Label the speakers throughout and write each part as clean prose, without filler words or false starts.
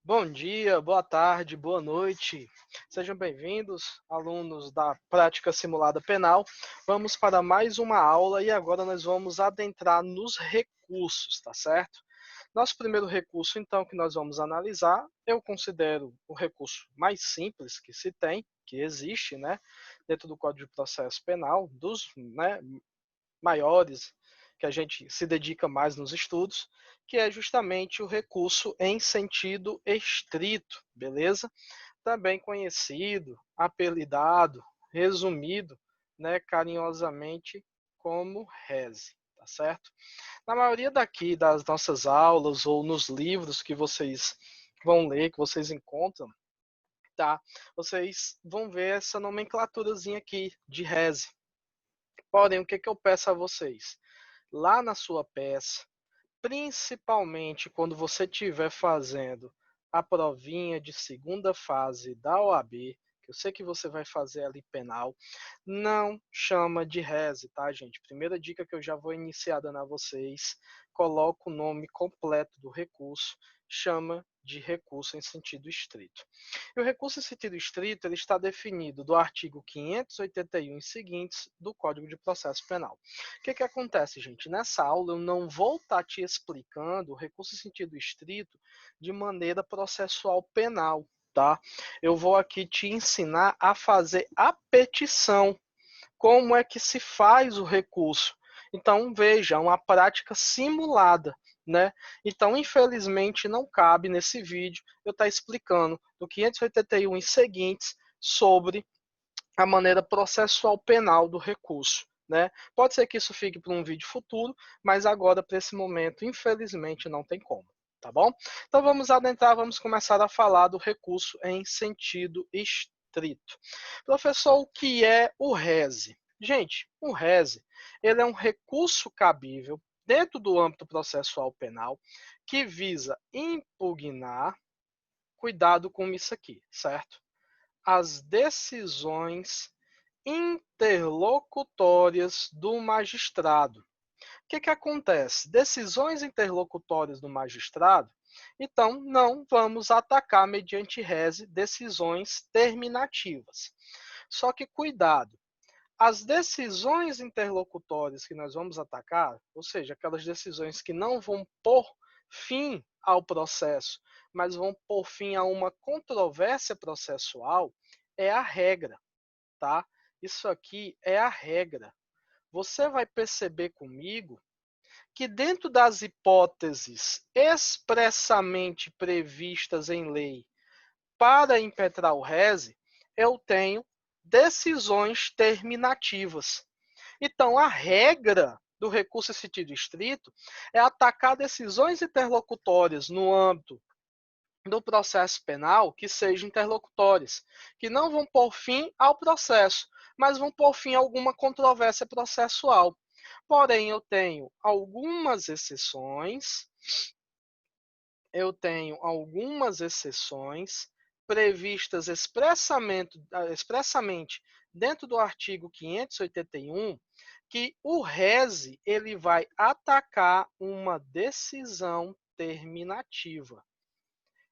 Speaker 1: Bom dia, boa tarde, boa noite. Sejam bem-vindos, alunos da Prática Simulada Penal. Vamos para mais uma aula e agora nós vamos adentrar nos recursos, tá certo? Nosso primeiro recurso, então, que nós vamos analisar, eu considero o recurso mais simples que se tem, que existe, né, dentro do Código de Processo Penal, dos, maiores que a gente se dedica mais nos estudos, que é justamente o recurso em sentido estrito, beleza? Também conhecido, apelidado, resumido, né, carinhosamente como rese, tá certo? Na maioria daqui das nossas aulas ou nos livros que vocês vão ler, que vocês encontram, tá? Vocês vão ver essa nomenclaturazinha aqui de rese. Porém, o que eu peço a vocês? Lá na sua peça, principalmente quando você estiver fazendo a provinha de segunda fase da OAB, que eu sei que você vai fazer ali penal, não chama de rese, tá, gente? Primeira dica que eu já vou iniciar dando a vocês, coloca o nome completo do recurso, chama de recurso em sentido estrito. E o recurso em sentido estrito ele está definido do artigo 581 e seguintes do Código de Processo Penal. O que acontece, gente? Nessa aula eu não vou estar te explicando o recurso em sentido estrito de maneira processual penal, tá? Eu vou aqui te ensinar a fazer a petição. Como é que se faz o recurso? Então, veja, uma prática simulada, né? Então, infelizmente, não cabe nesse vídeo eu estar explicando do 581 e seguintes sobre a maneira processual penal do recurso. Né? Pode ser que isso fique para um vídeo futuro, mas agora, para esse momento, infelizmente, não tem como. Tá bom? Então vamos adentrar, vamos começar a falar do recurso em sentido estrito. Professor, o que é o rese? Gente, o rese ele é um recurso cabível dentro do âmbito processual penal que visa impugnar, cuidado com isso aqui, certo? As decisões interlocutórias do magistrado. O que acontece? Decisões interlocutórias do magistrado, então não vamos atacar mediante rese decisões terminativas. Só que cuidado, as decisões interlocutórias que nós vamos atacar, ou seja, aquelas decisões que não vão pôr fim ao processo, mas vão pôr fim a uma controvérsia processual, é a regra, tá? Isso aqui é a regra. Você vai perceber comigo que dentro das hipóteses expressamente previstas em lei para impetrar o rese, eu tenho decisões terminativas. Então, a regra do recurso em sentido estrito é atacar decisões interlocutórias no âmbito do processo penal que sejam interlocutórias, que não vão pôr fim ao processo, mas vão pôr fim a alguma controvérsia processual. Porém, eu tenho algumas exceções previstas expressamente dentro do artigo 581, que o rese ele vai atacar uma decisão terminativa.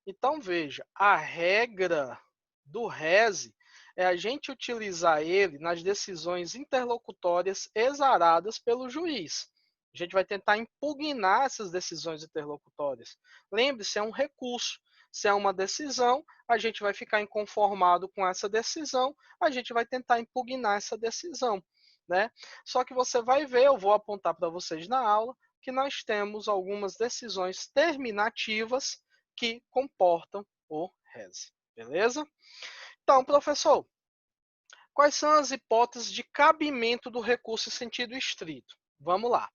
Speaker 1: Então, veja, a regra do rese é a gente utilizar ele nas decisões interlocutórias exaradas pelo juiz. A gente vai tentar impugnar essas decisões interlocutórias. Lembre-se, é um recurso. Se é uma decisão, a gente vai ficar inconformado com essa decisão, a gente vai tentar impugnar essa decisão. Né? Só que você vai ver, eu vou apontar para vocês na aula, que nós temos algumas decisões terminativas que comportam o rese. Beleza? Então, professor, quais são as hipóteses de cabimento do recurso em sentido estrito? Vamos lá.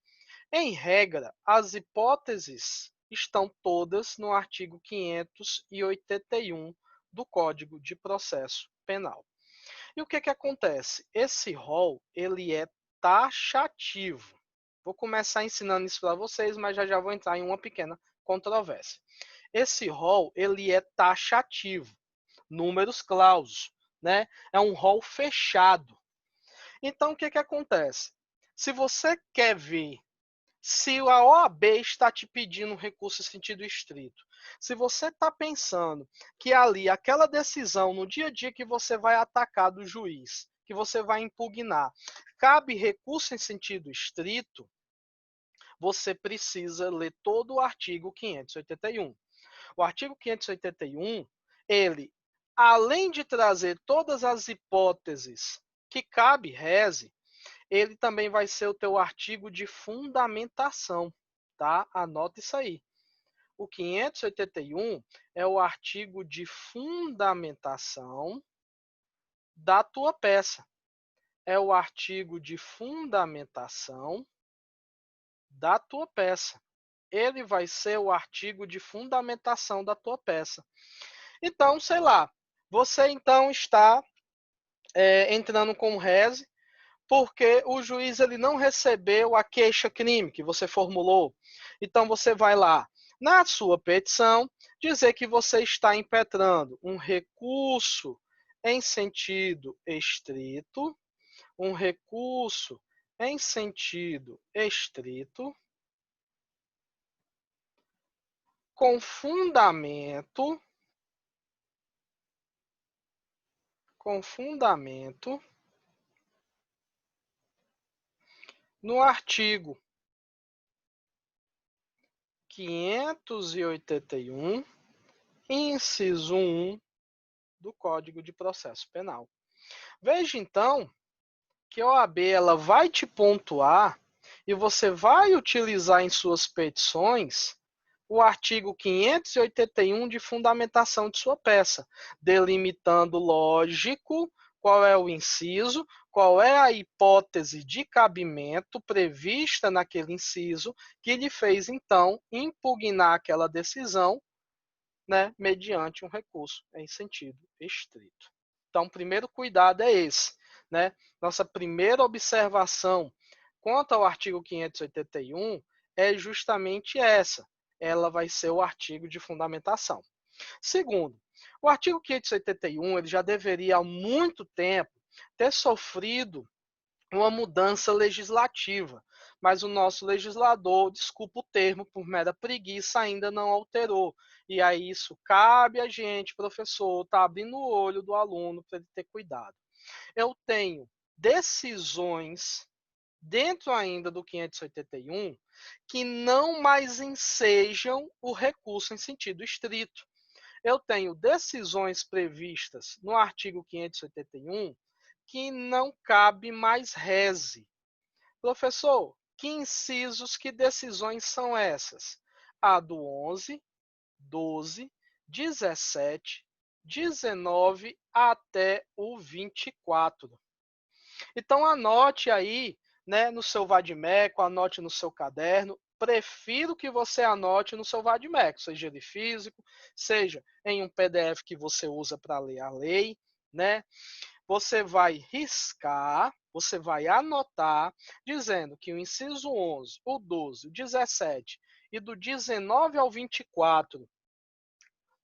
Speaker 1: Em regra, as hipóteses estão todas no artigo 581 do Código de Processo Penal. E o que acontece? Esse rol ele é taxativo. Vou começar ensinando isso para vocês, mas já vou entrar em uma pequena controvérsia. Esse rol ele é taxativo, números clausos, né? É um rol fechado. Então o que acontece? Se você quer ver se a OAB está te pedindo um recurso em sentido estrito, se você está pensando que ali, aquela decisão, no dia a dia que você vai atacar do juiz, que você vai impugnar, cabe recurso em sentido estrito, você precisa ler todo o artigo 581. O artigo 581, ele, além de trazer todas as hipóteses que cabe reze, ele também vai ser o teu artigo de fundamentação, tá? Anota isso aí. O 581 é o artigo de fundamentação da tua peça. É o artigo de fundamentação da tua peça. Ele vai ser o artigo de fundamentação da tua peça. Então, sei lá, você então está entrando com reze porque o juiz ele não recebeu a queixa-crime que você formulou. Então, você vai lá na sua petição dizer que você está impetrando um recurso em sentido estrito, um recurso em sentido estrito, com fundamento no artigo 581, inciso 1 do Código de Processo Penal. Veja então que a OAB ela vai te pontuar e você vai utilizar em suas petições o artigo 581 de fundamentação de sua peça, delimitando, lógico, qual é o inciso, qual é a hipótese de cabimento prevista naquele inciso que lhe fez, então, impugnar aquela decisão, né, mediante um recurso em sentido estrito. Então, o primeiro cuidado é esse, né? Nossa primeira observação quanto ao artigo 581 é justamente essa. Ela vai ser o artigo de fundamentação. Segundo, o artigo 581 ele já deveria há muito tempo ter sofrido uma mudança legislativa, mas o nosso legislador, desculpa o termo, por mera preguiça, ainda não alterou. E aí isso cabe a gente, professor, tá abrindo o olho do aluno para ele ter cuidado. Eu tenho decisões dentro ainda do 581 que não mais ensejam o recurso em sentido estrito. Eu tenho decisões previstas no artigo 581 que não cabe mais reze. Professor, que incisos, que decisões são essas? A do 11, 12, 17, 19 até o 24. Então anote aí, né, no seu Vadimeco, anote no seu caderno. Prefiro que você anote no seu Vadimeco, seja ele físico, seja em um PDF que você usa para ler a lei, né? Você vai riscar, você vai anotar, dizendo que o inciso 11, o 12, o 17 e do 19 ao 24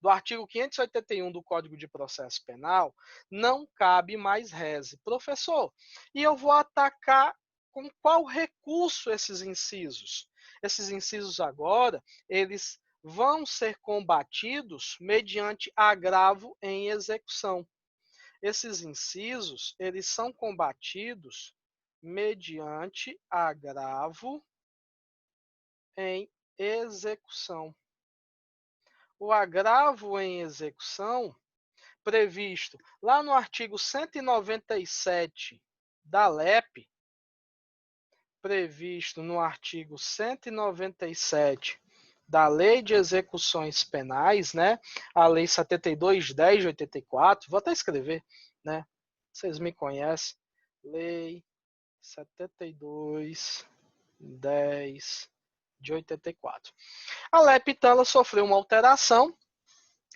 Speaker 1: do artigo 581 do Código de Processo Penal, não cabe mais reze. Professor, e eu vou atacar com qual recurso esses incisos? Esses incisos agora, eles vão ser combatidos mediante agravo em execução. Esses incisos, eles são combatidos mediante agravo em execução. O agravo em execução, previsto lá no artigo 197 da LEP, previsto no artigo 197 da Lei de Execuções Penais, né? A Lei 72.10 de 84, vou até escrever, né? Vocês me conhecem. Lei 72.10 de 84. A LEP então, ela sofreu uma alteração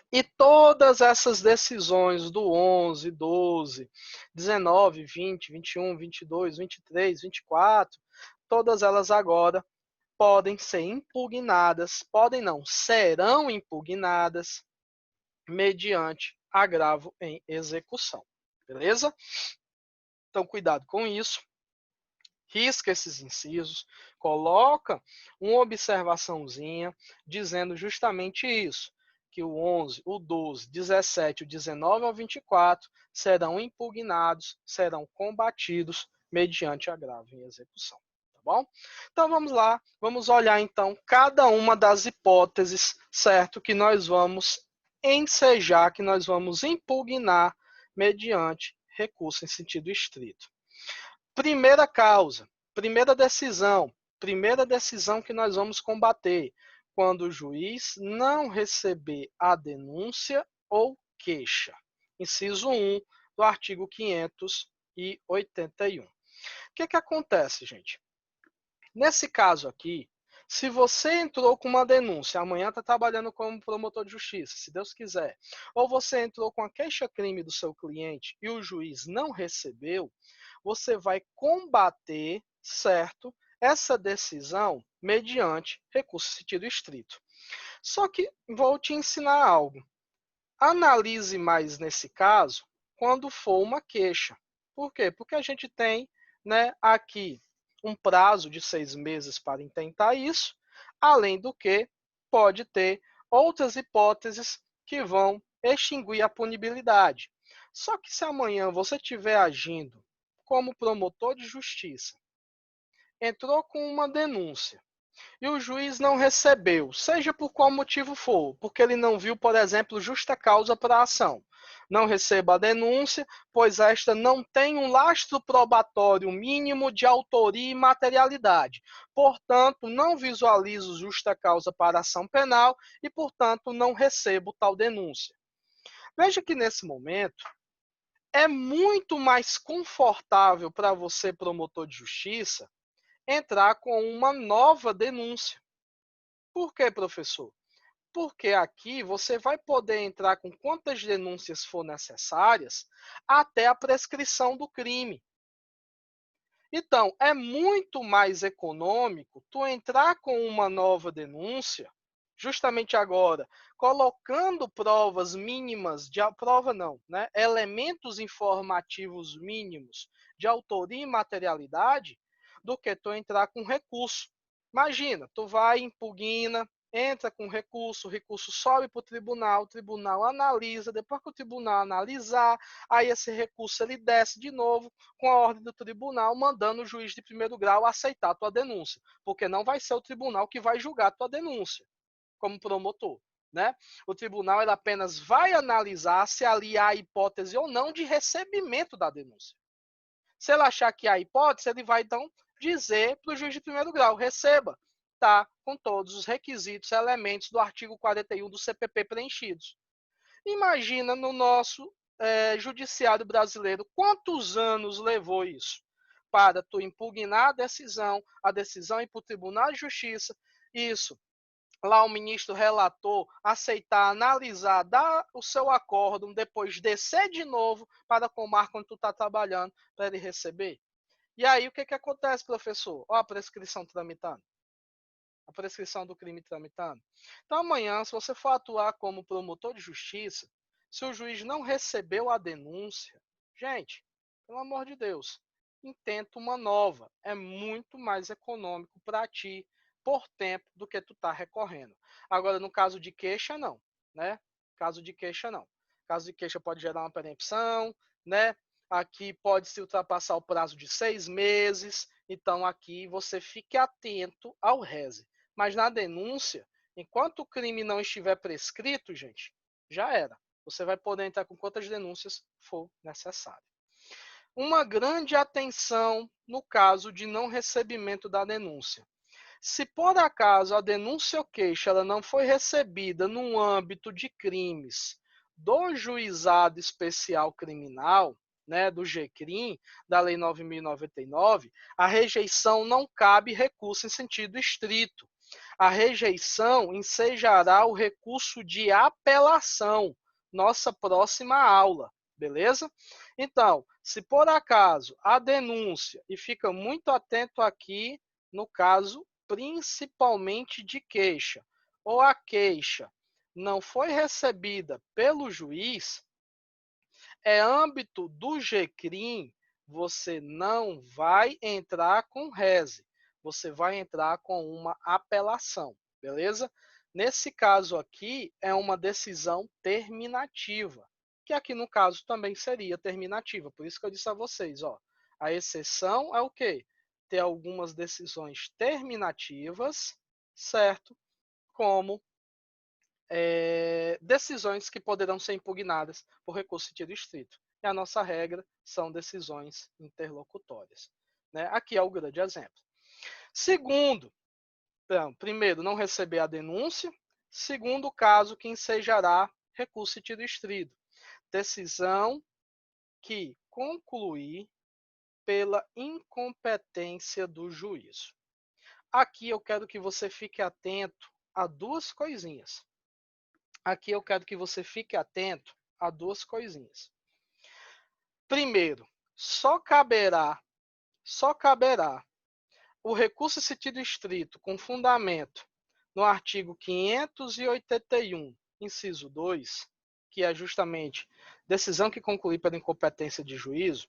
Speaker 1: e todas essas decisões do 11, 12, 19, 20, 21, 22, 23, 24, todas elas agora podem ser impugnadas, podem não, serão impugnadas mediante agravo em execução. Beleza? Então, cuidado com isso. risca esses incisos, coloca uma observaçãozinha dizendo justamente isso, que o 11, o 12, 17, o 19 ao 24 serão impugnados, serão combatidos mediante agravo em execução. Tá bom? Então vamos lá, vamos olhar então cada uma das hipóteses, certo, que nós vamos ensejar, que nós vamos impugnar mediante recurso em sentido estrito. Primeira causa, primeira decisão que nós vamos combater, quando o juiz não receber a denúncia ou queixa. Inciso 1 do artigo 581. O que acontece, gente? Nesse caso aqui, se você entrou com uma denúncia, amanhã está trabalhando como promotor de justiça, se Deus quiser, ou você entrou com a queixa-crime do seu cliente e o juiz não recebeu, você vai combater, certo, essa decisão mediante recurso em sentido estrito. Só que vou te ensinar algo. Analise mais nesse caso quando for uma queixa. Por quê? Porque a gente tem, né, aqui um prazo de 6 meses para intentar isso, além do que pode ter outras hipóteses que vão extinguir a punibilidade. Só que se amanhã você estiver agindo como promotor de justiça, entrou com uma denúncia e o juiz não recebeu, seja por qual motivo for, porque ele não viu, por exemplo, justa causa para a ação. Não receba a denúncia, pois esta não tem um lastro probatório mínimo de autoria e materialidade. Portanto, não visualizo justa causa para a ação penal e, portanto, não recebo tal denúncia. Veja que nesse momento é muito mais confortável para você, promotor de justiça, entrar com uma nova denúncia. Por quê, professor? Porque aqui você vai poder entrar com quantas denúncias for necessárias até a prescrição do crime. Então, é muito mais econômico tu entrar com uma nova denúncia, justamente agora, colocando provas mínimas de prova não, né? Elementos informativos mínimos de autoria e materialidade, do que tu entrar com recurso. Imagina, tu vai, impugna, entra com recurso, o recurso sobe para o tribunal analisa, depois que o tribunal analisar, aí esse recurso ele desce de novo com a ordem do tribunal, mandando o juiz de primeiro grau aceitar a tua denúncia, porque não vai ser o tribunal que vai julgar a tua denúncia como promotor. Né? O tribunal ele apenas vai analisar se ali há hipótese ou não de recebimento da denúncia. Se ele achar que há hipótese, ele vai então dizer para o juiz de primeiro grau, receba, tá, com todos os requisitos e elementos do artigo 41 do CPP preenchidos. Imagina no nosso judiciário brasileiro quantos anos levou isso para tu impugnar a decisão ir para o Tribunal de Justiça, isso, lá o ministro relator aceitar, analisar, dar o seu acórdão, depois descer de novo para a comarca onde tu está trabalhando para ele receber. E aí o que acontece, professor? Ó, a prescrição tramitando. A prescrição do crime tramitando. Então amanhã, se você for atuar como promotor de justiça, se o juiz não recebeu a denúncia, gente, pelo amor de Deus, intenta uma nova. É muito mais econômico para ti por tempo do que tu tá recorrendo. Agora, no caso de queixa, não, né? Caso de queixa, não. Caso de queixa pode gerar uma perempção, né? Aqui pode se ultrapassar o prazo de 6 meses. Então, aqui você fique atento ao reze. Mas na denúncia, enquanto o crime não estiver prescrito, gente, já era. Você vai poder entrar com quantas denúncias for necessário. Uma grande atenção no caso de não recebimento da denúncia. Se por acaso a denúncia ou queixa ela não foi recebida no âmbito de crimes do Juizado Especial Criminal, né, do GCRIM, da Lei 9.099, a rejeição não cabe recurso em sentido estrito. A rejeição ensejará o recurso de apelação, nossa próxima aula, beleza? Então, se por acaso a denúncia, e fica muito atento aqui no caso principalmente de queixa, ou a queixa não foi recebida pelo juiz, é âmbito do GCRIM você não vai entrar com reze, você vai entrar com uma apelação, beleza? Nesse caso aqui, é uma decisão terminativa, que aqui no caso também seria terminativa, por isso que eu disse a vocês, ó, a exceção é o quê? Ter algumas decisões terminativas, certo? Como decisões que poderão ser impugnadas por recurso sentido estrito. E a nossa regra são decisões interlocutórias. Né? Aqui é o grande exemplo. Segundo, então, primeiro, não receber a denúncia. Segundo caso, que ensejará recurso sentido estrito. Decisão que concluir pela incompetência do juízo. Aqui eu quero que você fique atento a duas coisinhas. Aqui eu quero que você fique atento a duas coisinhas. Primeiro, só caberá o recurso sentido estrito com fundamento no artigo 581, inciso 2, que é justamente decisão que conclui pela incompetência de juízo,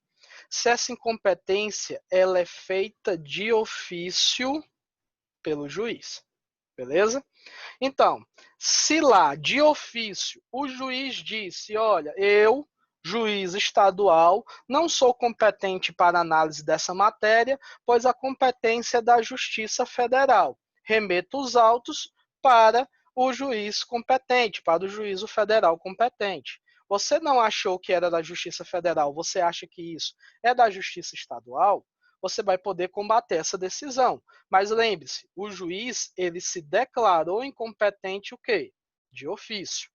Speaker 1: se essa incompetência ela é feita de ofício pelo juiz. Beleza? Então, se lá, de ofício, o juiz disse, olha, eu, juiz estadual, não sou competente para análise dessa matéria, pois a competência é da Justiça Federal. Remeto os autos para o juiz competente, para o juízo federal competente. Você não achou que era da Justiça Federal, você acha que isso é da Justiça Estadual? Você vai poder combater essa decisão. Mas lembre-se, o juiz ele se declarou incompetente o quê? De ofício.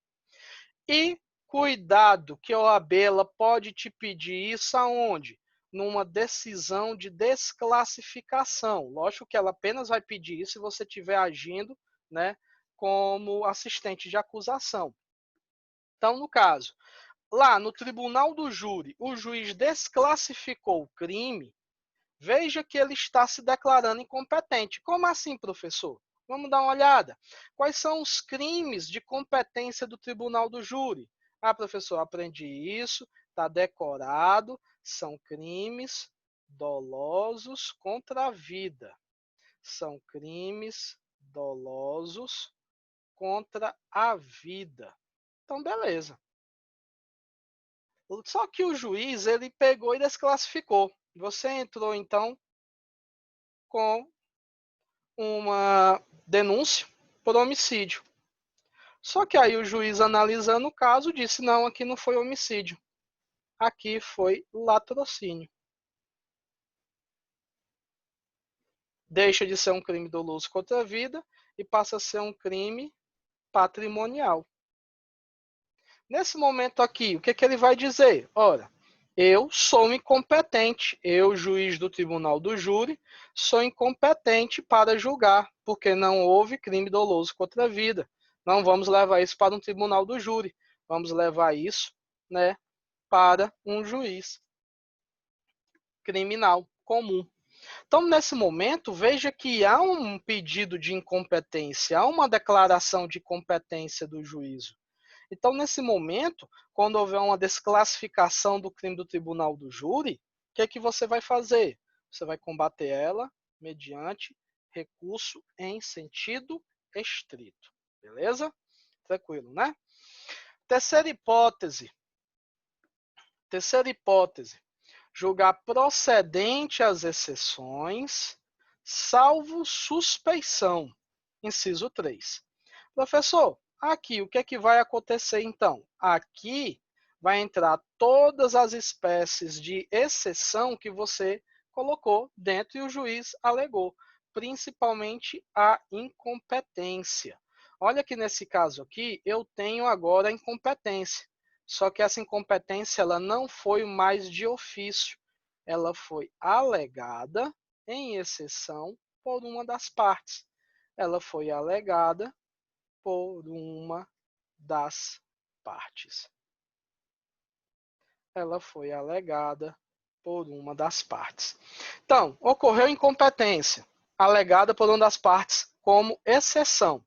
Speaker 1: E cuidado que a OAB ela pode te pedir isso aonde? Numa decisão de desclassificação. Lógico que ela apenas vai pedir isso se você estiver agindo, né, como assistente de acusação. Então, no caso, lá no tribunal do júri, o juiz desclassificou o crime, veja que ele está se declarando incompetente. Como assim, professor? Vamos dar uma olhada. Quais são os crimes de competência do tribunal do júri? Ah, professor, aprendi isso, está decorado, são crimes dolosos contra a vida. São crimes dolosos contra a vida. Então, beleza. Só que o juiz, ele pegou e desclassificou. Você entrou, então, com uma denúncia por homicídio. Só que aí o juiz, analisando o caso, disse, não, aqui não foi homicídio. Aqui foi latrocínio. Deixa de ser um crime doloso contra a vida e passa a ser um crime patrimonial. Nesse momento aqui, o que, que ele vai dizer? Ora, eu sou incompetente, eu, juiz do tribunal do júri, sou incompetente para julgar, porque não houve crime doloso contra a vida. Não vamos levar isso para um tribunal do júri, vamos levar isso, né, para um juiz criminal comum. Então, nesse momento, veja que há um pedido de incompetência, há uma declaração de competência do juízo. Então, nesse momento, quando houver uma desclassificação do crime do tribunal do júri, o que é que você vai fazer? Você vai combater ela mediante recurso em sentido estrito. Beleza? Tranquilo, né? Terceira hipótese. Julgar procedente as exceções, salvo suspeição. Inciso 3. Professor, aqui, o que é que vai acontecer então? Aqui vai entrar todas as espécies de exceção que você colocou dentro e o juiz alegou, principalmente a incompetência. Olha que nesse caso aqui, eu tenho agora a incompetência. Só que essa incompetência ela não foi mais de ofício. Ela foi alegada, em exceção, por uma das partes. Ela foi alegada por uma das partes. Ela foi alegada por uma das partes. Então, ocorreu incompetência, alegada por uma das partes como exceção.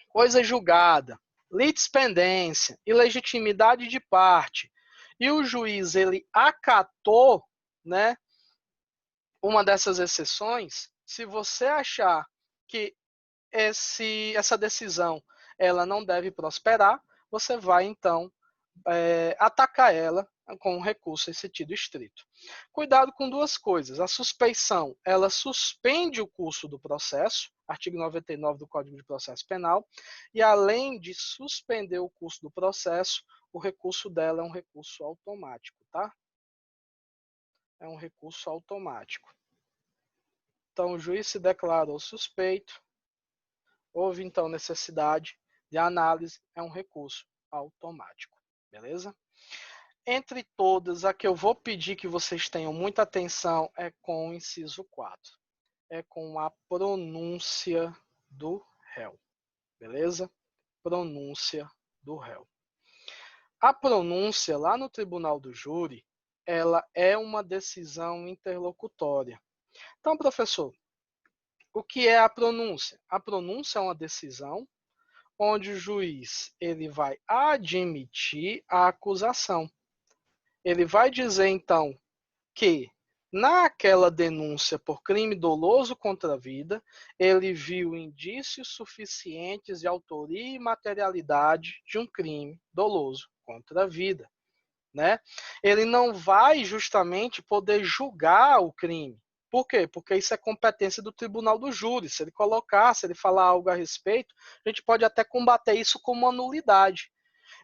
Speaker 1: Coisa julgada, litispendência, ilegitimidade de parte e o juiz ele acatou, né, uma dessas exceções, se você achar que essa decisão ela não deve prosperar, você vai então atacar ela com um recurso em sentido estrito. Cuidado com duas coisas. A suspeição, ela suspende o curso do processo, artigo 99 do Código de Processo Penal, e além de suspender o curso do processo, o recurso dela é um recurso automático, tá? É um recurso automático. Então, o juiz se declarou suspeito, houve então necessidade de análise, é um recurso automático, beleza? Entre todas, a que eu vou pedir que vocês tenham muita atenção é com o inciso 4. É com a pronúncia do réu, beleza? Pronúncia do réu. A pronúncia lá no tribunal do júri, ela é uma decisão interlocutória. Então, professor, o que é a pronúncia? A pronúncia é uma decisão onde o juiz ele vai admitir a acusação. Ele vai dizer, então, que naquela denúncia por crime doloso contra a vida, ele viu indícios suficientes de autoria e materialidade de um crime doloso contra a vida, né? Ele não vai justamente poder julgar o crime. Por quê? Porque isso é competência do tribunal do júri. Se ele colocar, se ele falar algo a respeito, a gente pode até combater isso como uma nulidade.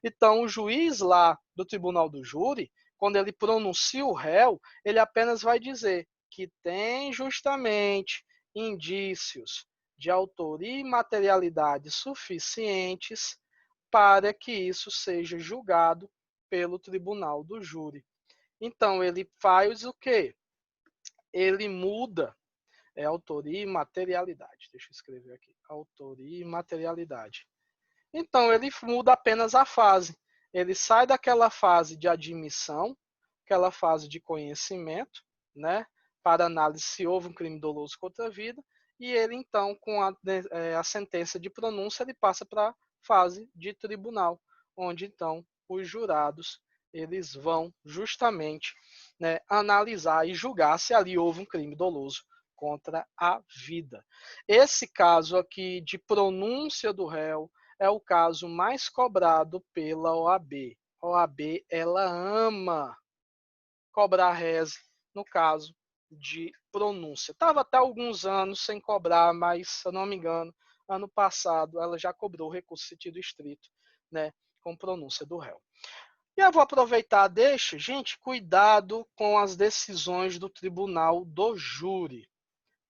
Speaker 1: Então, o juiz lá do tribunal do júri, quando ele pronuncia o réu, ele apenas vai dizer que tem justamente indícios de autoria e materialidade suficientes para que isso seja julgado pelo tribunal do júri. Então, ele faz o quê? Ele muda autoria e materialidade. Deixa eu escrever aqui. Autoria e materialidade. Então, ele muda apenas a fase. Ele sai daquela fase de admissão, aquela fase de conhecimento, né, para análise se houve um crime doloso contra a vida, e ele, então, com a sentença de pronúncia, ele passa para a fase de tribunal, onde, então, os jurados eles vão justamente, né, analisar e julgar se ali houve um crime doloso contra a vida. Esse caso aqui de pronúncia do réu é o caso mais cobrado pela OAB. A OAB, ela ama cobrar reze no caso de pronúncia. Estava até alguns anos sem cobrar, mas, se eu não me engano, ano passado ela já cobrou recurso sentido estrito, né, com pronúncia do réu. E eu vou aproveitar, deixa, gente, cuidado com as decisões do tribunal do júri.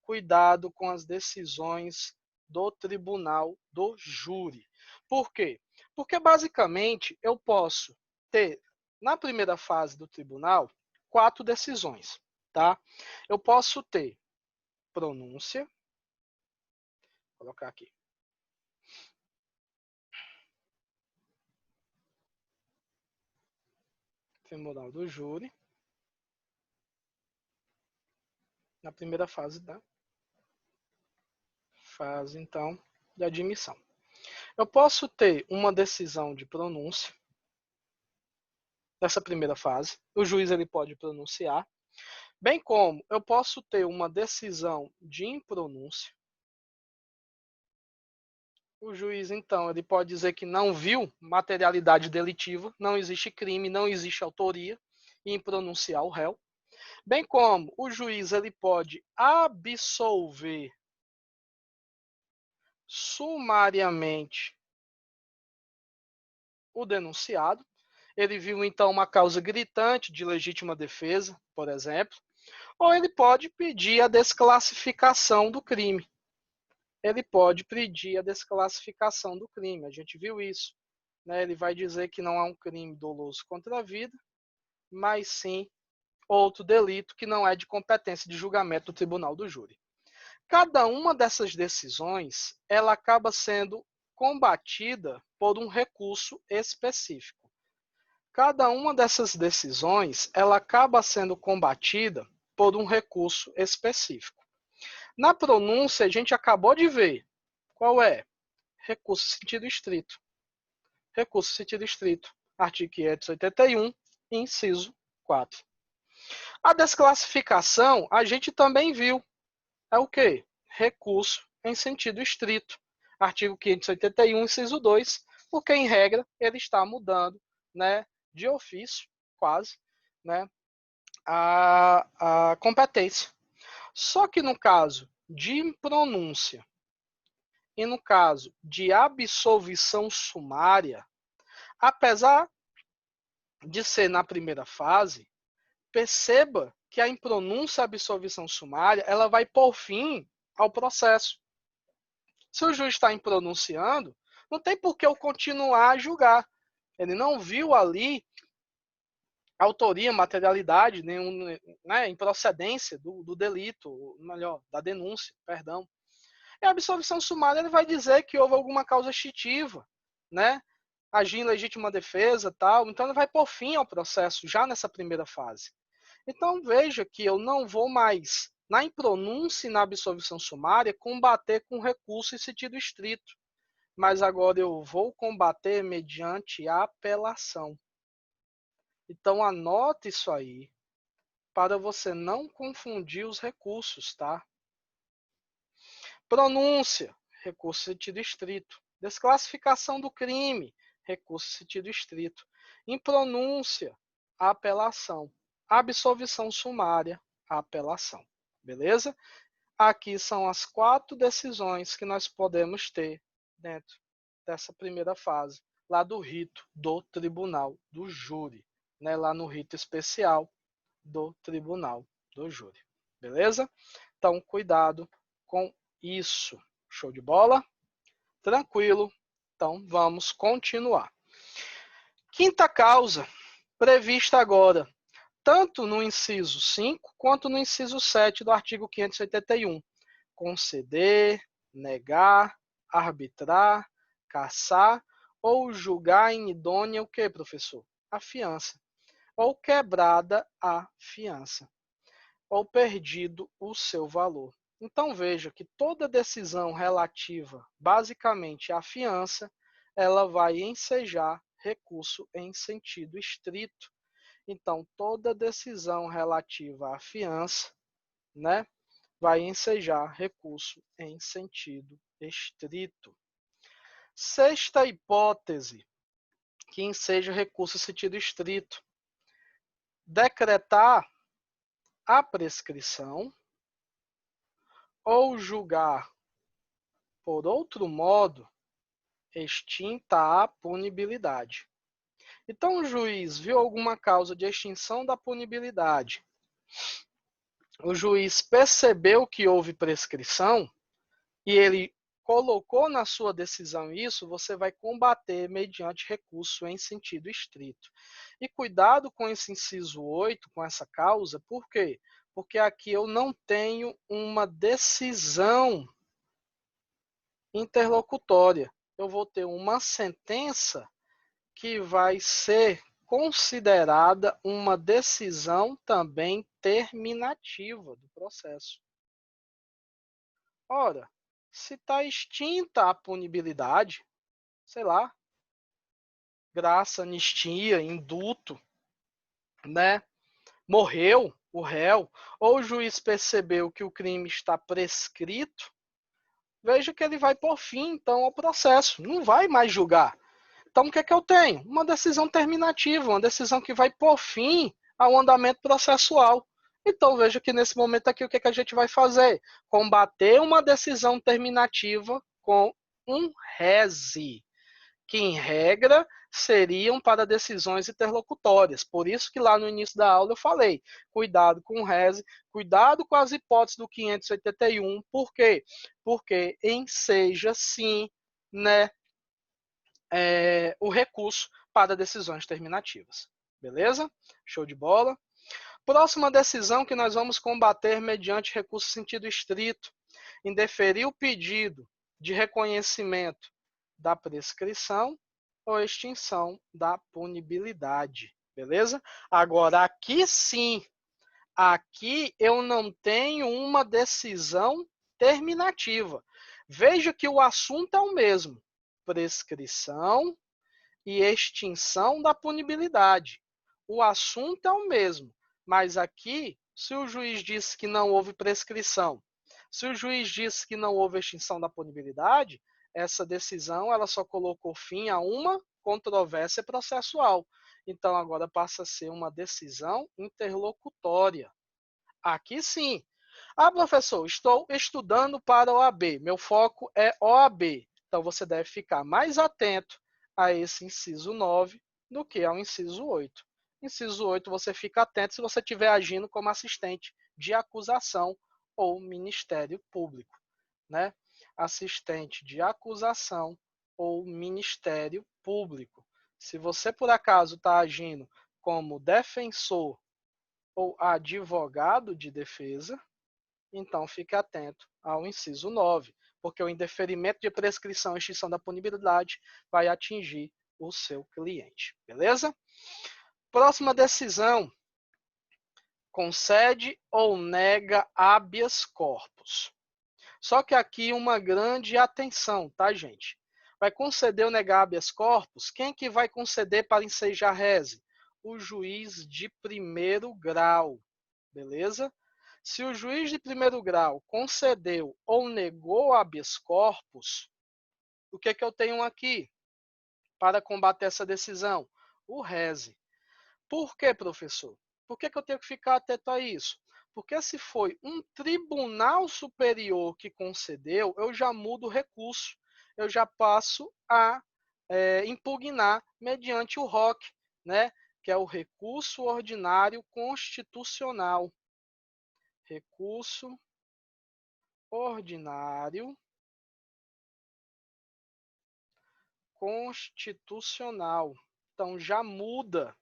Speaker 1: Cuidado com as decisões do tribunal do júri. Por quê? Porque, basicamente, eu posso ter, na primeira fase do tribunal, 4 decisões. Tá? Eu posso ter pronúncia, vou colocar aqui. Tribunal do júri. Na primeira fase da fase, então, de admissão. Eu posso ter uma decisão de pronúncia nessa primeira fase. O juiz ele pode pronunciar. Bem como eu posso ter uma decisão de impronúncia. O juiz, então, ele pode dizer que não viu materialidade delitiva, não existe crime, não existe autoria, e impronunciar o réu. Bem como o juiz ele pode absolver sumariamente o denunciado. Ele viu, então, uma causa gritante de legítima defesa, por exemplo, ou ele pode pedir a desclassificação do crime. Ele pode pedir a desclassificação do crime. A gente viu isso. Né? Ele vai dizer que não é um crime doloso contra a vida, mas sim outro delito que não é de competência de julgamento do tribunal do júri. Cada uma dessas decisões, ela acaba sendo combatida por um recurso específico. Cada uma dessas decisões, ela acaba sendo combatida por um recurso específico. Na pronúncia, a gente acabou de ver qual é? Recurso sentido estrito. Recurso sentido estrito. Artigo 581 inciso 4. A desclassificação, a gente também viu. É o quê? Recurso em sentido estrito. Artigo 581, inciso 2, porque, em regra, ele está mudando, né, de ofício, quase, né, a competência. Só que no caso de impronúncia e no caso de absolvição sumária, apesar de ser na primeira fase, perceba que a impronúncia e a absolvição sumária, ela vai por fim ao processo. Se o juiz está impronunciando, não tem por que eu continuar a julgar. Ele não viu ali autoria, materialidade, nenhum, né, improcedência do delito, melhor, da denúncia, perdão. E a absolvição sumária ele vai dizer que houve alguma causa extintiva, né? Agir em legítima defesa, tal. Então ele vai por fim ao processo já nessa primeira fase. Então veja que eu não vou mais na impronúncia e na absolvição sumária combater com recurso em sentido estrito, mas agora eu vou combater mediante apelação. Então anote isso aí para você não confundir os recursos, tá? Pronúncia, recurso em sentido estrito. Desclassificação do crime, recurso em sentido estrito. Impronúncia, apelação. Absolvição sumária, apelação. Beleza? Aqui são as 4 decisões que nós podemos ter dentro dessa primeira fase, lá do rito do tribunal do júri, né? Lá no rito especial do tribunal do júri. Beleza? Então, cuidado com isso. Show de bola? Tranquilo. Então, vamos continuar. Quinta causa, prevista agora, tanto no inciso 5 quanto no inciso 7 do artigo 581. Conceder, negar, arbitrar, cassar ou julgar inidônea o que, professor? A fiança. Ou quebrada a fiança. Ou perdido o seu valor. Então veja que toda decisão relativa basicamente à fiança, ela vai ensejar recurso em sentido estrito. Então toda decisão relativa à fiança, né, vai ensejar recurso em sentido estrito. Sexta hipótese que enseja recurso em sentido estrito: decretar a prescrição ou julgar por outro modo extinta a punibilidade. Então, o juiz viu alguma causa de extinção da punibilidade, o juiz percebeu que houve prescrição e ele colocou na sua decisão isso, você vai combater mediante recurso em sentido estrito. E cuidado com esse inciso 8, com essa causa, por quê? Porque aqui eu não tenho uma decisão interlocutória. Eu vou ter uma sentença que vai ser considerada uma decisão também terminativa do processo. Ora, se está extinta a punibilidade, sei lá, graça, anistia, indulto, né? Morreu o réu, ou o juiz percebeu que o crime está prescrito, veja que ele vai por fim, então, ao processo, não vai mais julgar. Então, o que é que eu tenho? Uma decisão terminativa, uma decisão que vai por fim ao andamento processual. Então, veja que nesse momento aqui, o que é que a gente vai fazer? Combater uma decisão terminativa com um rese, que, em regra, seriam para decisões interlocutórias. Por isso que lá no início da aula eu falei, cuidado com o rese, cuidado com as hipóteses do 581. Por quê? Porque enseja, sim, né, o recurso para decisões terminativas. Beleza? Show de bola. Próxima decisão que nós vamos combater mediante recurso em sentido estrito: indeferir o pedido de reconhecimento da prescrição ou extinção da punibilidade. Beleza? Agora, aqui sim, aqui eu não tenho uma decisão terminativa. Veja que o assunto é o mesmo: prescrição e extinção da punibilidade. o assunto é o mesmo, mas aqui, se o juiz disse que não houve prescrição, se o juiz disse que não houve extinção da punibilidade, essa decisão ela só colocou fim a uma controvérsia processual. Então, agora passa a ser uma decisão interlocutória. Aqui sim. Ah, professor, estou estudando para OAB. Meu foco é OAB. Então, você deve ficar mais atento a esse inciso 9 do que ao inciso 8. Inciso 8, você fica atento se você estiver agindo como assistente de acusação ou Ministério Público, né? Assistente de acusação ou Ministério Público. Se você, por acaso, está agindo como defensor ou advogado de defesa, então fique atento ao inciso 9, porque o indeferimento de prescrição e extinção da punibilidade vai atingir o seu cliente, beleza? Próxima decisão, concede ou nega habeas corpus. Só que aqui uma grande atenção, tá, gente? Vai conceder ou negar habeas corpus? Quem que vai conceder para ensejar reze? O juiz de primeiro grau, beleza? Se o juiz de primeiro grau concedeu ou negou habeas corpus, o que eu tenho aqui para combater essa decisão? O reze. Por que, professor? Por que eu tenho que ficar atento a isso? Porque se foi um tribunal superior que concedeu, eu já mudo o recurso. Eu já passo a impugnar mediante o ROC, né? Que é o recurso ordinário constitucional. Recurso ordinário constitucional. Então já muda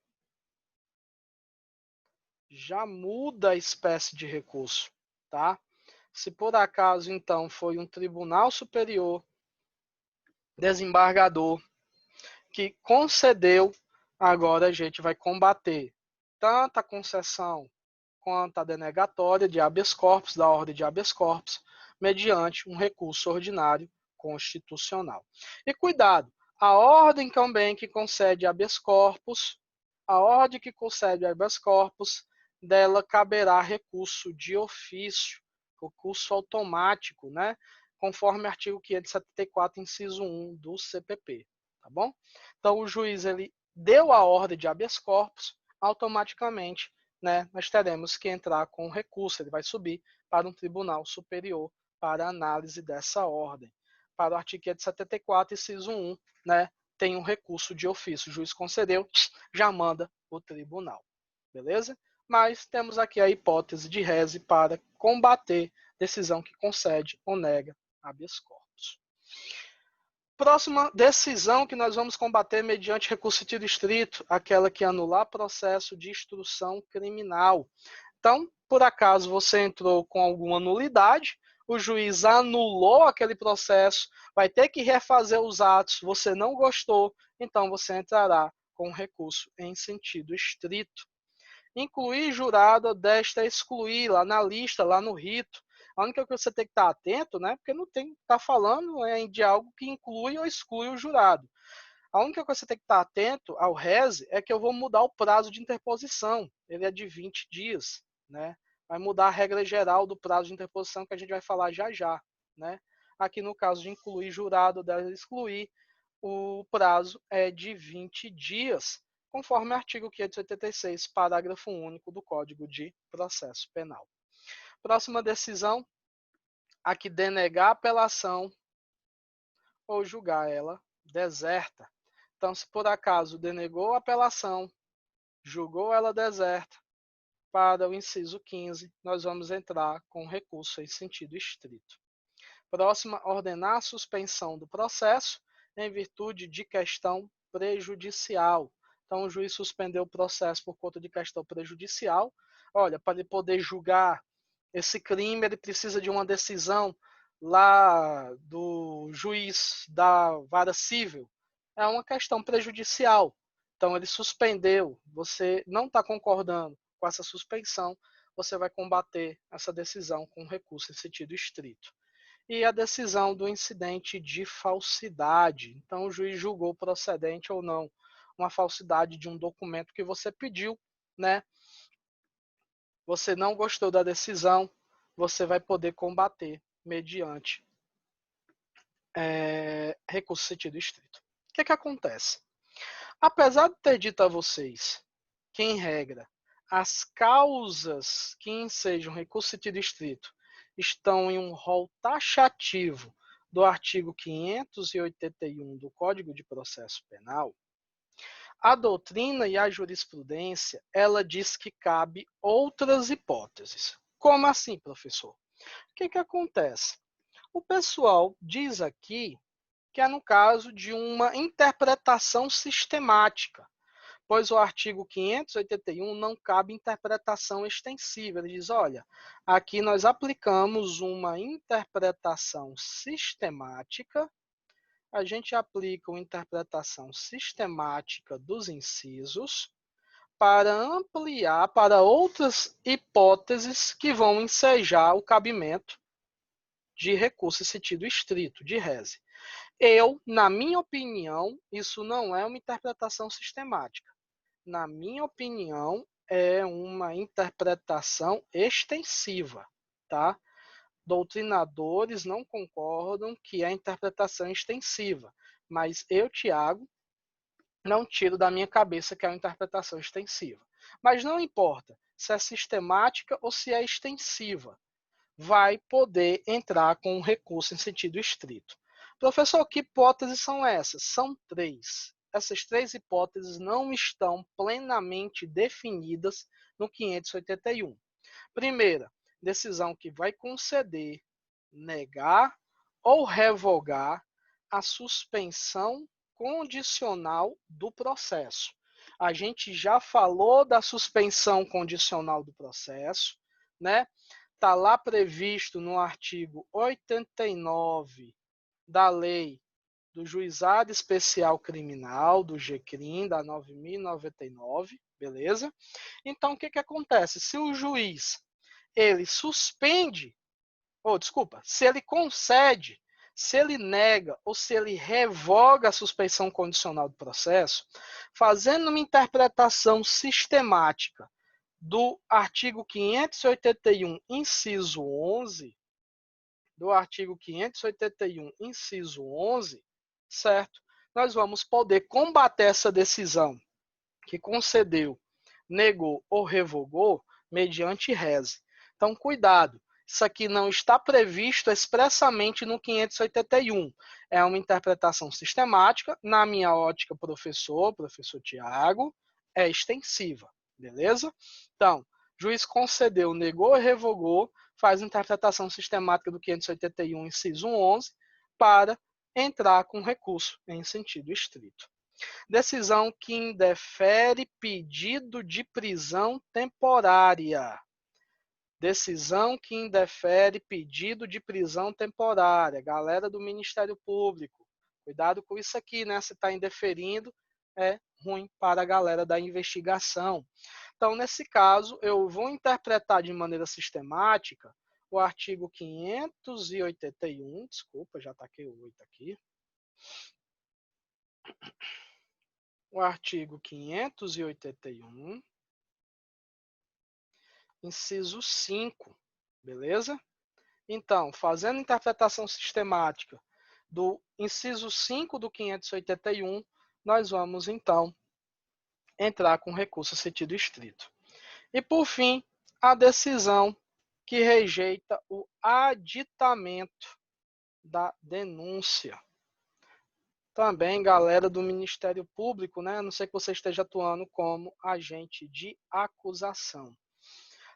Speaker 1: a espécie de recurso, tá? Se por acaso então foi um tribunal superior desembargador que concedeu, agora a gente vai combater tanto a concessão quanto a denegatória de habeas corpus, da ordem de habeas corpus, mediante um recurso ordinário constitucional. E cuidado, a ordem também que concede habeas corpus, a ordem que concede habeas corpus, dela caberá recurso de ofício, recurso automático, né? Conforme artigo 574, inciso 1 do CPP, tá bom? Então, o juiz ele deu a ordem de habeas corpus, automaticamente, né, nós teremos que entrar com recurso, ele vai subir para um tribunal superior para análise dessa ordem. Para o artigo 574, inciso 1, né, tem um recurso de ofício, o juiz concedeu, já manda o tribunal, beleza? Mas temos aqui a hipótese de reze para combater decisão que concede ou nega habeas corpus. Próxima decisão que nós vamos combater mediante recurso de distrito, aquela que anular processo de instrução criminal. Então, por acaso você entrou com alguma nulidade, o juiz anulou aquele processo, vai ter que refazer os atos, você não gostou, então você entrará com recurso em sentido estrito. Incluir jurado desta excluir lá na lista, lá no rito. A única coisa que você tem que estar atento, né? Porque não tem que estar falando de algo que inclui ou exclui o jurado. A única coisa que você tem que estar atento ao reze é que eu vou mudar o prazo de interposição. Ele é de 20 dias, né? Vai mudar a regra geral do prazo de interposição que a gente vai falar já já, né? Aqui no caso de incluir jurado, deve excluir, o prazo é de 20 dias, conforme o artigo 586, parágrafo único do Código de Processo Penal. Próxima decisão, a que denegar apelação ou julgar ela deserta. Então, se por acaso denegou a apelação, julgou ela deserta, para o inciso 15, nós vamos entrar com recurso em sentido estrito. Próxima, ordenar a suspensão do processo em virtude de questão prejudicial. Então, o juiz suspendeu o processo por conta de questão prejudicial. Olha, para ele poder julgar esse crime, ele precisa de uma decisão lá do juiz da vara civil. É uma questão prejudicial. Então, ele suspendeu. Você não está concordando com essa suspensão, você vai combater essa decisão com recurso em sentido estrito. E a decisão do incidente de falsidade. Então, o juiz julgou procedente ou não uma falsidade de um documento que você pediu, né? Você não gostou da decisão, você vai poder combater mediante recurso sentido estrito. O que acontece? Apesar de ter dito a vocês que, em regra, as causas que ensejam recurso sentido estrito estão em um rol taxativo do artigo 581 do Código de Processo Penal, a doutrina e a jurisprudência, ela diz que cabe outras hipóteses. Como assim, professor? O que acontece? O pessoal diz aqui que é no caso de uma interpretação sistemática, pois o artigo 581 não cabe interpretação extensiva. Ele diz, olha, aqui nós aplicamos uma interpretação sistemática, a gente aplica uma interpretação sistemática dos incisos para ampliar para outras hipóteses que vão ensejar o cabimento de recurso em sentido estrito, de rese. Na minha opinião, isso não é uma interpretação sistemática. Na minha opinião, é uma interpretação extensiva, tá? Doutrinadores não concordam que é interpretação extensiva, mas eu, Tiago, não tiro da minha cabeça que é uma interpretação extensiva. Mas não importa se é sistemática ou se é extensiva, vai poder entrar com um recurso em sentido estrito. Professor, que hipóteses são essas? São 3. Essas 3 hipóteses não estão plenamente definidas no 581. Primeira, decisão que vai conceder, negar ou revogar a suspensão condicional do processo. A gente já falou da suspensão condicional do processo, né? Está lá previsto no artigo 89 da Lei do Juizado Especial Criminal, do GCRIM, da 9.099, beleza? Então, o que acontece? Se o juiz ele suspende, se ele concede, se ele nega ou se ele revoga a suspensão condicional do processo, fazendo uma interpretação sistemática do artigo 581, inciso 11, do artigo 581, inciso 11, certo? Nós vamos poder combater essa decisão que concedeu, negou ou revogou mediante rese. Então, cuidado. Isso aqui não está previsto expressamente no 581. É uma interpretação sistemática. Na minha ótica, professor Tiago, é extensiva. Beleza? Então, juiz concedeu, negou e revogou, faz interpretação sistemática do 581, inciso 11, para entrar com recurso em sentido estrito. Decisão que indefere pedido de prisão temporária. Decisão que indefere pedido de prisão temporária. Galera do Ministério Público, cuidado com isso aqui, né? Se está indeferindo, é ruim para a galera da investigação. Então, nesse caso, eu vou interpretar de maneira sistemática o artigo 581, desculpa, já taquei o 8 aqui. O artigo 581, inciso 5, beleza? Então, fazendo interpretação sistemática do inciso 5 do 581, nós vamos, então, entrar com recurso sentido estrito. E, por fim, a decisão que rejeita o aditamento da denúncia. Também, galera do Ministério Público, né? A não ser que você esteja atuando como agente de acusação.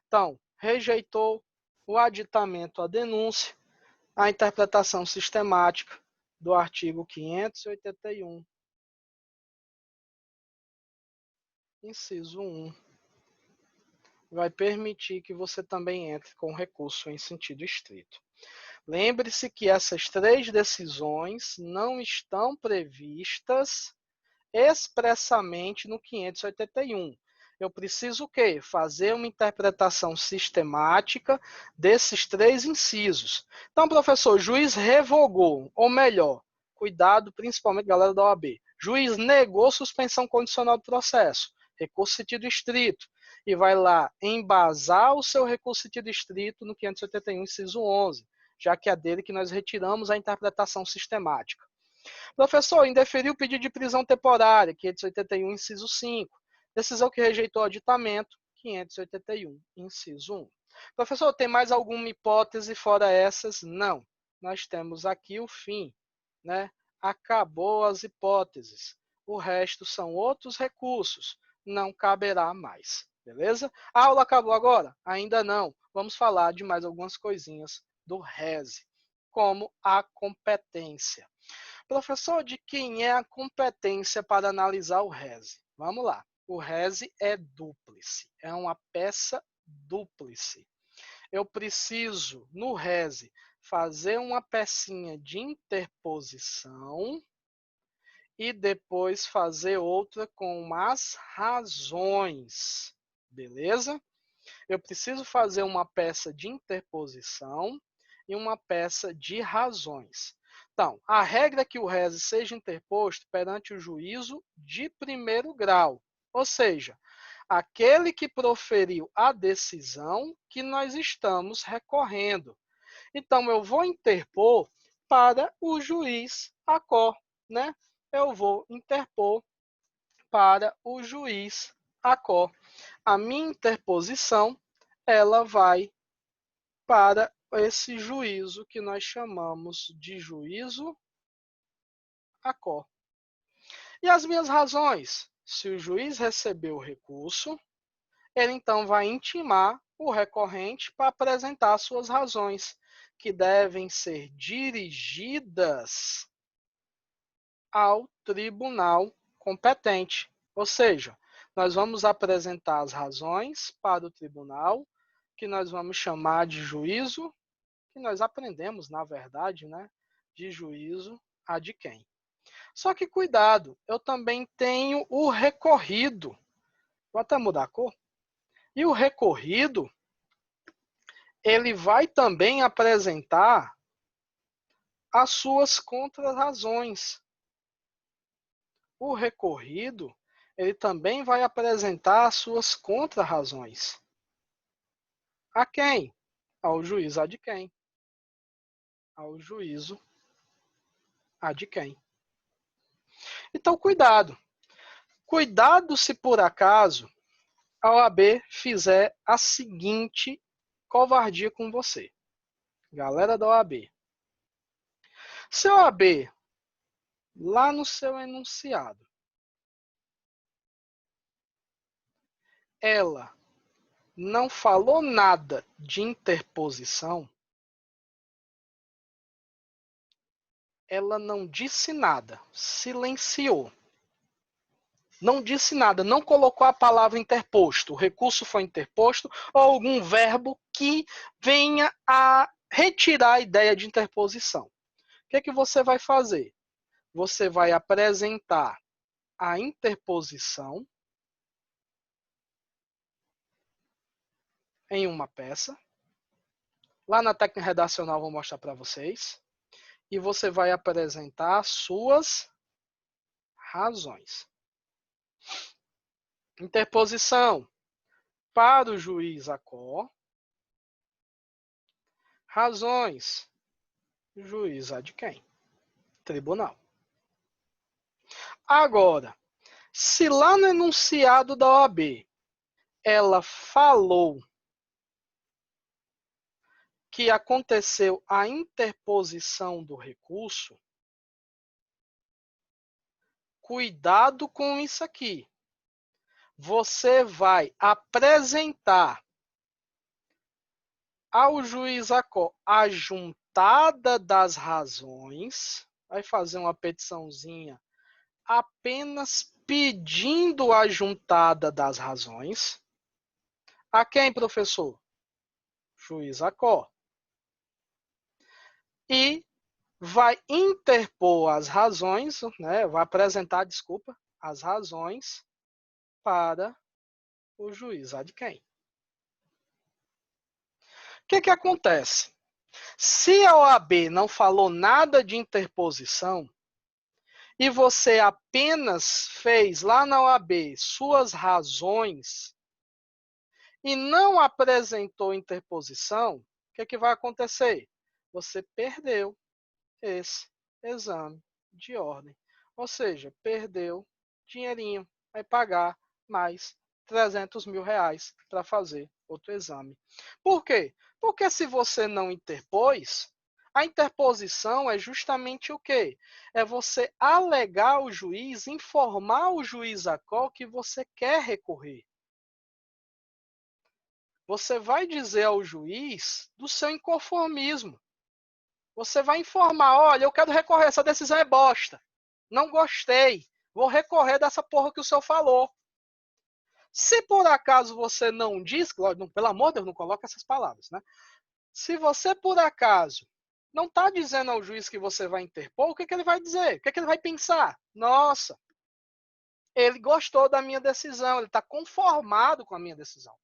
Speaker 1: Então, rejeitou o aditamento à denúncia, a interpretação sistemática do artigo 581, inciso 1, vai permitir que você também entre com recurso em sentido estrito. Lembre-se que essas 3 decisões não estão previstas expressamente no 581. Eu preciso o quê? Fazer uma interpretação sistemática desses 3 incisos. Então, professor, juiz revogou, ou melhor, cuidado, principalmente galera da OAB, Juiz negou suspensão condicional do processo, recurso sentido estrito, e vai lá embasar o seu recurso sentido estrito no 581, inciso 11, já que é dele que nós retiramos a interpretação sistemática. Professor, indeferiu o pedido de prisão temporária, 581, inciso 5. Decisão que rejeitou o aditamento, 581, inciso 1. Professor, tem mais alguma hipótese fora essas? Não. Nós temos aqui o fim, né? Acabou as hipóteses. O resto são outros recursos. Não caberá mais. Beleza? A aula acabou agora? Ainda não. Vamos falar de mais algumas coisinhas do RESE, como a competência. Professor, de quem é a competência para analisar o RESE? Vamos lá. O RESE é dúplice, é uma peça dúplice. Eu preciso, no RESE, fazer uma pecinha de interposição e depois fazer outra com as razões, beleza? Eu preciso fazer uma peça de interposição e uma peça de razões. Então, a regra é que o RESE seja interposto perante o juízo de primeiro grau, ou seja, aquele que proferiu a decisão que nós estamos recorrendo. Então, eu vou interpor para o juiz ACOR, né? Eu vou interpor para o juiz ACOR. A minha interposição, ela vai para esse juízo que nós chamamos de juízo ACOR. E as minhas razões? Se o juiz recebeu o recurso, ele então vai intimar o recorrente para apresentar suas razões, que devem ser dirigidas ao tribunal competente. Ou seja, nós vamos apresentar as razões para o tribunal, que nós vamos chamar de juízo, que nós aprendemos, na verdade, né, de juízo ad quem. Só que cuidado, eu também tenho o recorrido. Vou até mudar a cor. E o recorrido, ele vai também apresentar as suas contrarrazões. O recorrido, ele também vai apresentar as suas contrarrazões. A quem? Ao juiz ad quem? Ao juízo ad quem. Então, cuidado. Cuidado se por acaso a OAB fizer a seguinte covardia com você. Galera da OAB. Se a OAB, lá no seu enunciado, ela não falou nada de interposição, ela não disse nada, silenciou. Não disse nada, não colocou a palavra interposto, o recurso foi interposto, ou algum verbo que venha a retirar a ideia de interposição. O que é que você vai fazer? Você vai apresentar a interposição em uma peça. Lá na técnica redacional vou mostrar para vocês. E você vai apresentar suas razões. Interposição para o juiz ACOR. Razões. Juiz ad quem? Tribunal. Agora, se lá no enunciado da OAB ela falou que aconteceu a interposição do recurso, cuidado com isso aqui. Você vai apresentar ao juiz ACOR a juntada das razões, vai fazer uma petiçãozinha apenas pedindo a juntada das razões. A quem, professor? Juiz ACOR. E vai interpor as razões, né, vai apresentar, desculpa, as razões para o juiz ad quem. O que acontece? Se a OAB não falou nada de interposição, e você apenas fez lá na OAB suas razões e não apresentou interposição, o que vai acontecer? Você perdeu esse exame de ordem. Ou seja, perdeu dinheirinho, vai pagar mais 300 mil reais para fazer outro exame. Por quê? Porque se você não interpôs, a interposição é justamente o quê? É você alegar ao juiz, informar o juiz ACOL que você quer recorrer. Você vai dizer ao juiz do seu inconformismo. Você vai informar, olha, eu quero recorrer, essa decisão é bosta. Não gostei. Vou recorrer dessa porra que o senhor falou. Se por acaso você não diz, pelo amor de Deus, não coloca essas palavras, né? Se você por acaso não está dizendo ao juiz que você vai interpor, o que ele vai dizer? O que ele vai pensar? Nossa, ele gostou da minha decisão, ele está conformado com a minha decisão.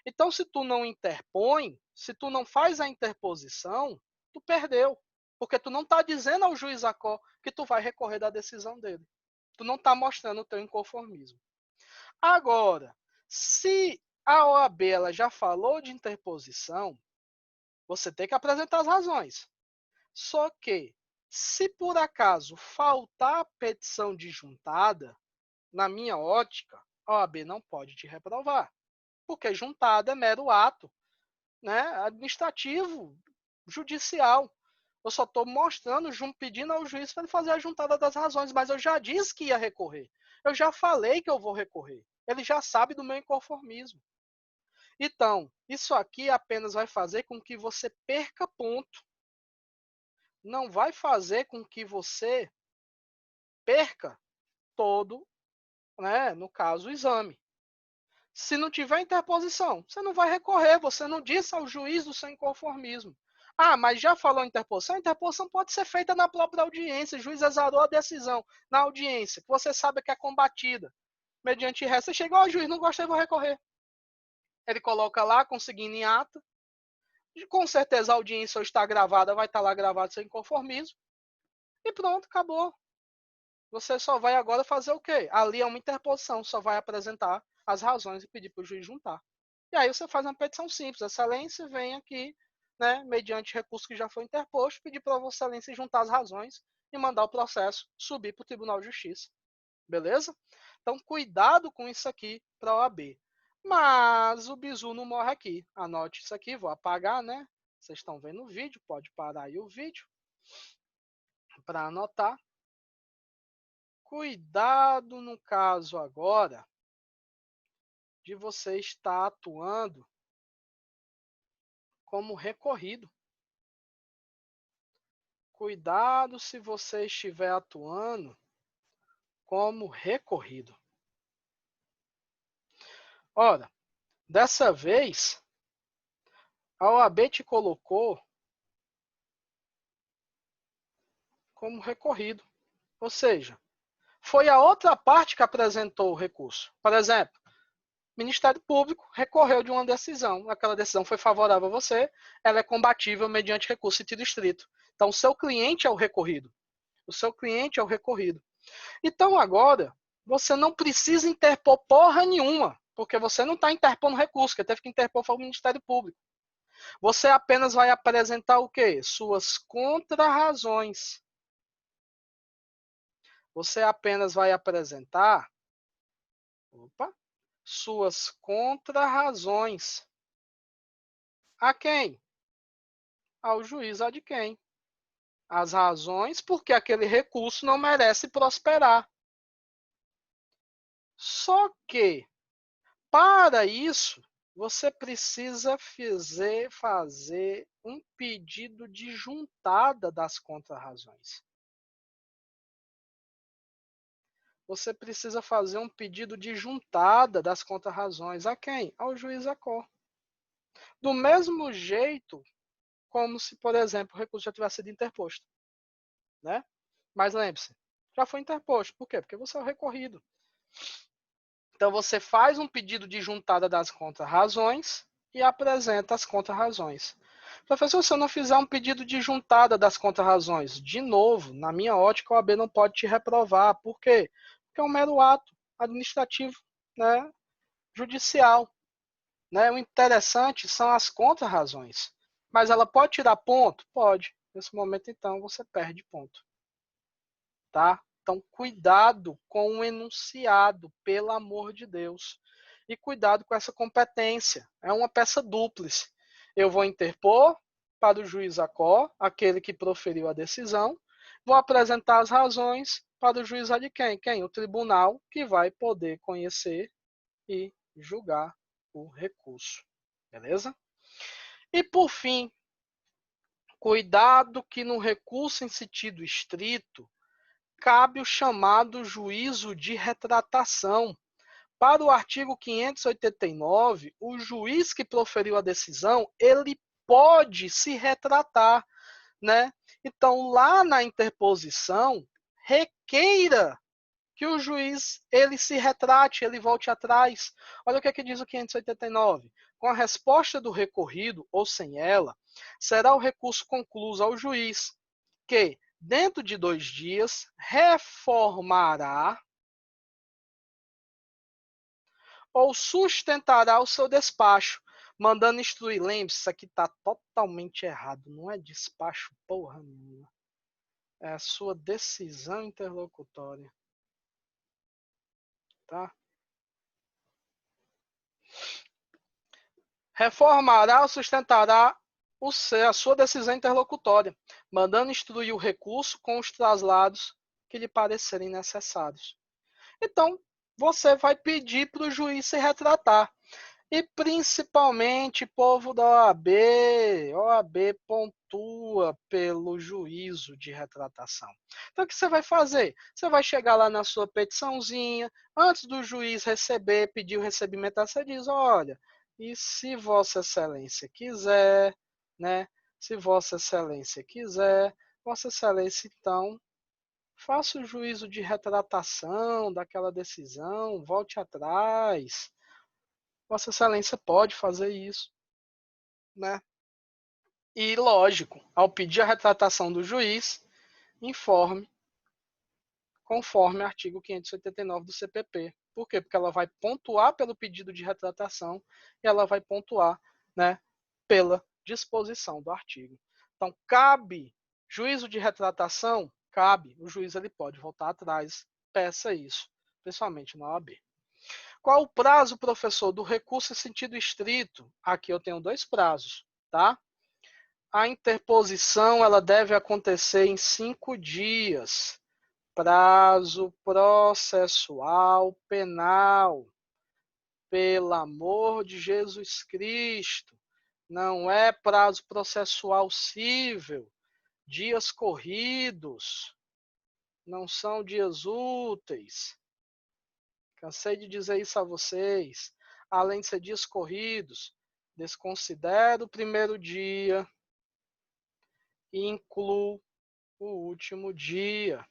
Speaker 1: Então, se tu não interpõe, se tu não faz a interposição, tu perdeu. Porque tu não está dizendo ao juiz ACO que tu vai recorrer da decisão dele. Tu não está mostrando o teu inconformismo. Agora, se a OAB ela já falou de interposição, você tem que apresentar as razões. Só que, se por acaso faltar a petição de juntada, na minha ótica, a OAB não pode te reprovar. Porque juntada é mero ato, né, administrativo, judicial. Eu só estou mostrando, pedindo ao juiz para ele fazer a juntada das razões, mas eu já disse que ia recorrer. Eu já falei que eu vou recorrer. Ele já sabe do meu inconformismo. Então, isso aqui apenas vai fazer com que você perca ponto. Não vai fazer com que você perca todo, né, no caso, o exame. Se não tiver interposição, você não vai recorrer, você não disse ao juiz do seu inconformismo. Ah, mas já falou interposição? A interposição pode ser feita na própria audiência. O juiz exarou a decisão na audiência, que você sabe que é combatida. Mediante resto, você chegou ao juiz, não gostei, vou recorrer. Ele coloca lá, conseguindo em ata. Com certeza a audiência está gravada, vai estar lá gravado seu inconformismo. E pronto, acabou. Você só vai agora fazer o quê? Ali é uma interposição, só vai apresentar as razões e pedir para o juiz juntar. E aí você faz uma petição simples. Excelência, vem aqui, né, mediante recurso que já foi interposto, pedir para Vossa Excelência juntar as razões e mandar o processo subir para o Tribunal de Justiça. Beleza? Então, cuidado com isso aqui para a OAB. Mas o bizu não morre aqui. Anote isso aqui, vou apagar, né? Vocês estão vendo o vídeo, pode parar aí o vídeo para anotar. Cuidado no caso agora de você estar atuando como recorrido. Cuidado se você estiver atuando como recorrido. Ora, dessa vez, a OAB te colocou como recorrido. Ou seja, foi a outra parte que apresentou o recurso. Por exemplo, o Ministério Público recorreu de uma decisão. Aquela decisão foi favorável a você, ela é combatível mediante recurso sentido estrito. Então, o seu cliente é o recorrido. O seu cliente é o recorrido. Então, agora, você não precisa interpor porra nenhuma, porque você não está interpondo recurso, que teve que interpor foi o Ministério Público. Você apenas vai apresentar o quê? Suas contrarrazões. Você apenas vai apresentar suas contrarrazões. A quem? Ao juiz a de quem? As razões porque aquele recurso não merece prosperar. Só que, para isso, você precisa fazer um pedido de juntada das contrarrazões. Você precisa fazer um pedido de juntada das contrarrazões. A quem? Ao juiz ACO. Do mesmo jeito como se, por exemplo, o recurso já tivesse sido interposto. Né? Mas lembre-se, já foi interposto. Por quê? Porque você é o recorrido. Então, você faz um pedido de juntada das contrarrazões e apresenta as contrarrazões. Professor, se eu não fizer um pedido de juntada das contrarrazões, de novo, na minha ótica, o OAB não pode te reprovar. Por quê? Porque é um mero ato administrativo, né, judicial. Né? O interessante são as contrarrazões. Mas ela pode tirar ponto? Pode. Nesse momento, então, você perde ponto. Tá? Então, cuidado com o enunciado, pelo amor de Deus. E cuidado com essa competência. É uma peça dúplice. Eu vou interpor para o juiz ACO, aquele que proferiu a decisão, vou apresentar as razões para o juiz de quem? Quem? O tribunal, que vai poder conhecer e julgar o recurso. Beleza? E por fim, cuidado que no recurso em sentido estrito, cabe o chamado juízo de retratação. Para o artigo 589, o juiz que proferiu a decisão, ele pode se retratar, né? Então, lá na interposição, requeira que o juiz ele se retrate, ele volte atrás. Olha o que, é que diz o 589. Com a resposta do recorrido, ou sem ela, será o recurso concluído ao juiz, que, dentro de 2 dias, reformará ou sustentará o seu despacho, mandando instruir. Lembre-se, isso aqui está totalmente errado. Não é despacho porra nenhuma. É a sua decisão interlocutória. Tá? Reformará ou sustentará a sua decisão interlocutória, mandando instruir o recurso com os traslados que lhe parecerem necessários. Então, você vai pedir para o juiz se retratar. E principalmente, povo da OAB pontua pelo juízo de retratação. Então, o que você vai fazer? Você vai chegar lá na sua petiçãozinha, antes do juiz receber, pedir o recebimento, você diz, olha, e se Vossa Excelência quiser, né? Se Vossa Excelência quiser, Vossa Excelência, então, faça o juízo de retratação daquela decisão, volte atrás. Vossa Excelência pode fazer isso, né? E, lógico, ao pedir a retratação do juiz, informe conforme o artigo 589 do CPP. Por quê? Porque ela vai pontuar pelo pedido de retratação e ela vai pontuar, né, pela disposição do artigo. Então, cabe juízo de retratação? Cabe. O juiz ele pode voltar atrás, peça isso, principalmente na OAB. Qual o prazo, professor, do recurso em sentido estrito? Aqui eu tenho 2 prazos, tá? A interposição ela deve acontecer em 5 dias. Prazo processual penal. Pelo amor de Jesus Cristo. Não é prazo processual cível. Dias corridos. Não são dias úteis. Cansei de dizer isso a vocês. Além de ser dias corridos, desconsidero o primeiro dia e incluo o último dia.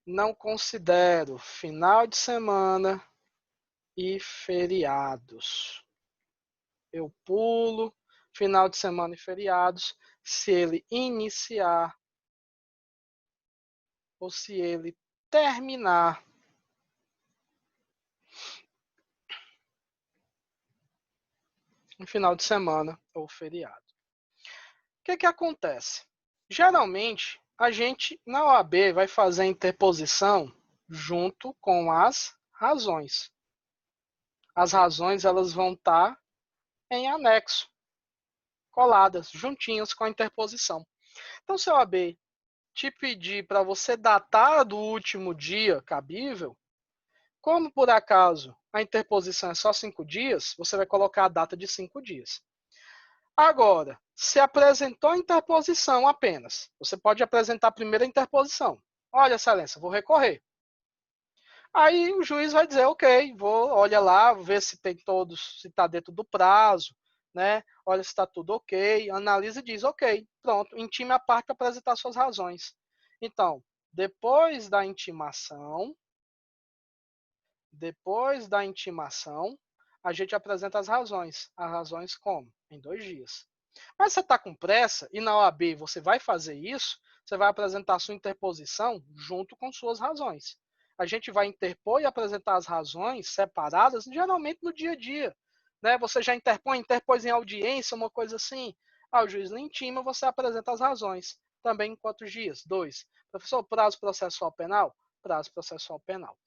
Speaker 1: Não considero final de semana e feriados. Eu pulo final de semana e feriados se ele iniciar ou se ele terminar no final de semana ou feriado. O que acontece? Geralmente, a gente na OAB vai fazer a interposição junto com as razões. As razões elas vão estar em anexo, coladas, juntinhas com a interposição. Então, se a OAB te pedir para você datar do último dia cabível, como por acaso a interposição é só 5 dias, você vai colocar a data de 5 dias. Agora, se apresentou a interposição apenas, você pode apresentar primeiro a interposição. Olha, excelência, vou recorrer. Aí o juiz vai dizer, ok, olha lá, ver se tem todos, se está dentro do prazo, né? Olha se está tudo ok, analisa e diz, ok, pronto, intime a parte para apresentar suas razões. Então, depois da intimação, a gente apresenta as razões. As razões como? Em 2 dias. Mas você está com pressa e na OAB você vai fazer isso, você vai apresentar sua interposição junto com suas razões. A gente vai interpor e apresentar as razões separadas, geralmente no dia a dia. Né? Você já interpôs em audiência, uma coisa assim. O juiz lhe intima, você apresenta as razões. Também em quantos dias? 2. Professor, prazo processual penal? Prazo processual penal.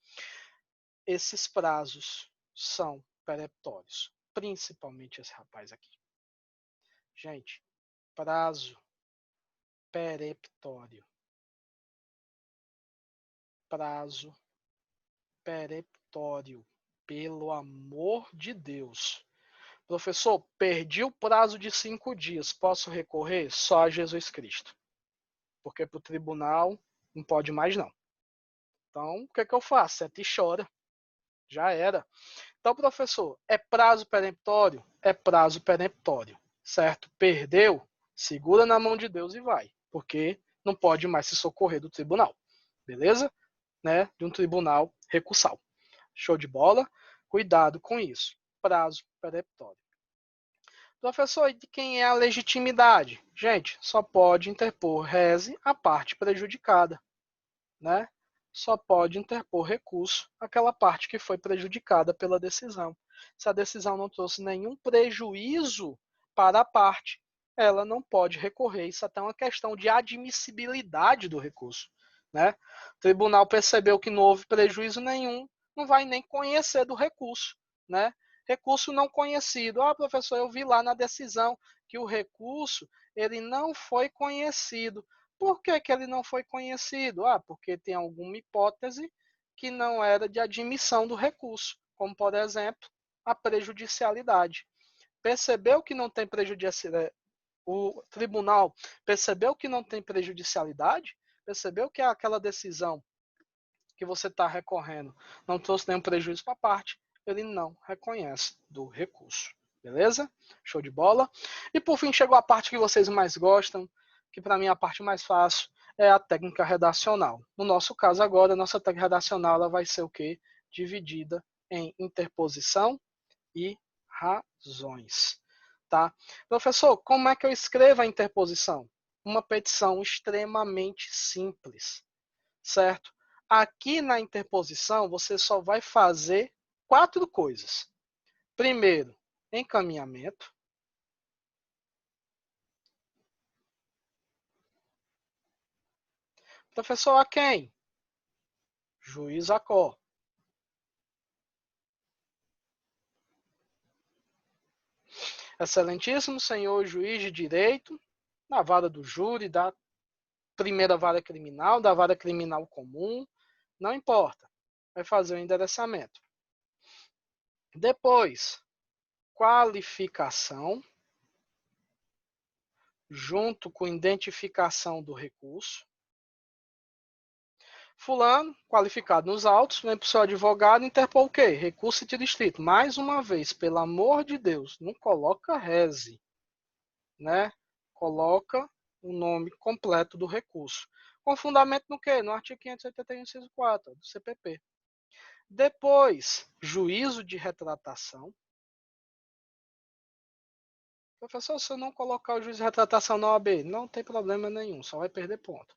Speaker 1: Esses prazos são peremptórios. Principalmente esse rapaz aqui. Gente, prazo peremptório. Prazo peremptório. Pelo amor de Deus. Professor, perdi o prazo de 5 dias. Posso recorrer? Só a Jesus Cristo. Porque para o tribunal não pode mais não. Então, o que é que eu faço? Senta e chora. Já era. Então, professor, é prazo peremptório? É prazo peremptório. Certo? Perdeu? Segura na mão de Deus e vai. Porque não pode mais se socorrer do tribunal. Beleza? Né? De um tribunal recursal. Show de bola? Cuidado com isso. Prazo peremptório. Professor, e de quem é a legitimidade? Gente, só pode interpor rese a parte prejudicada, né? Só pode interpor recurso aquela parte que foi prejudicada pela decisão. Se a decisão não trouxe nenhum prejuízo para a parte, ela não pode recorrer. Isso até é uma questão de admissibilidade do recurso, né? O tribunal percebeu que não houve prejuízo nenhum, não vai nem conhecer do recurso, né? Recurso não conhecido. Professor, eu vi lá na decisão que o recurso ele não foi conhecido. Por que ele não foi conhecido? Porque tem alguma hipótese que não era de admissão do recurso, como, por exemplo, a prejudicialidade. Percebeu que não tem prejudicialidade? O tribunal percebeu que não tem prejudicialidade? Percebeu que aquela decisão que você está recorrendo não trouxe nenhum prejuízo para a parte? Ele não reconhece do recurso. Beleza? Show de bola. E por fim, chegou a parte que vocês mais gostam, que para mim é a parte mais fácil, é a técnica redacional. No nosso caso agora, a nossa técnica redacional ela vai ser o quê? Dividida em interposição e razões. Tá? Professor, como é que eu escrevo a interposição? Uma petição extremamente simples, certo? Aqui na interposição, você só vai fazer 4 coisas. Primeiro, encaminhamento. Professor, a quem? Juiz Acó. Excelentíssimo senhor juiz de direito, na vara do júri, da primeira vara criminal, da vara criminal comum, não importa. Vai fazer o endereçamento. Depois, qualificação, junto com identificação do recurso. Fulano, qualificado nos autos, vem para o seu advogado, interpor o quê? Recurso de distrito. Mais uma vez, pelo amor de Deus, não coloca rese, né? Coloca o nome completo do recurso. Com fundamento no quê? No artigo 581, inciso 4 do CPP. Depois, juízo de retratação. Professor, se eu não colocar o juízo de retratação na OAB, não tem problema nenhum, só vai perder ponto.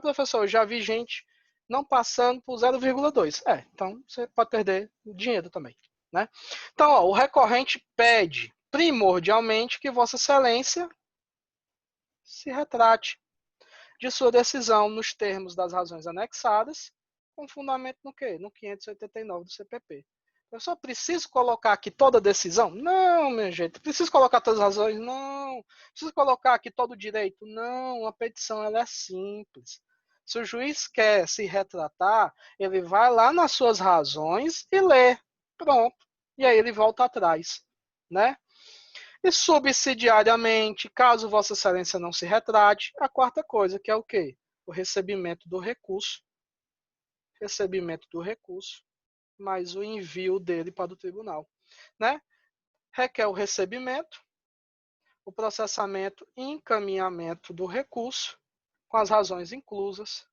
Speaker 1: Professor, eu já vi gente não passando por 0,2. Então você pode perder dinheiro também. Né? Então, o recorrente pede primordialmente que Vossa Excelência se retrate de sua decisão nos termos das razões anexadas, com fundamento no quê? No 589 do CPP. Eu só preciso colocar aqui toda a decisão? Não, minha gente. Preciso colocar todas as razões? Não. Preciso colocar aqui todo o direito? Não. A petição ela é simples. Se o juiz quer se retratar, ele vai lá nas suas razões e lê. Pronto. E aí ele volta atrás. Né? E subsidiariamente, caso Vossa Excelência não se retrate, a quarta coisa, que é o quê? O recebimento do recurso. Recebimento do recurso, mais o envio dele para o tribunal. Né? Requer o recebimento, o processamento e encaminhamento do recurso, com as razões inclusas,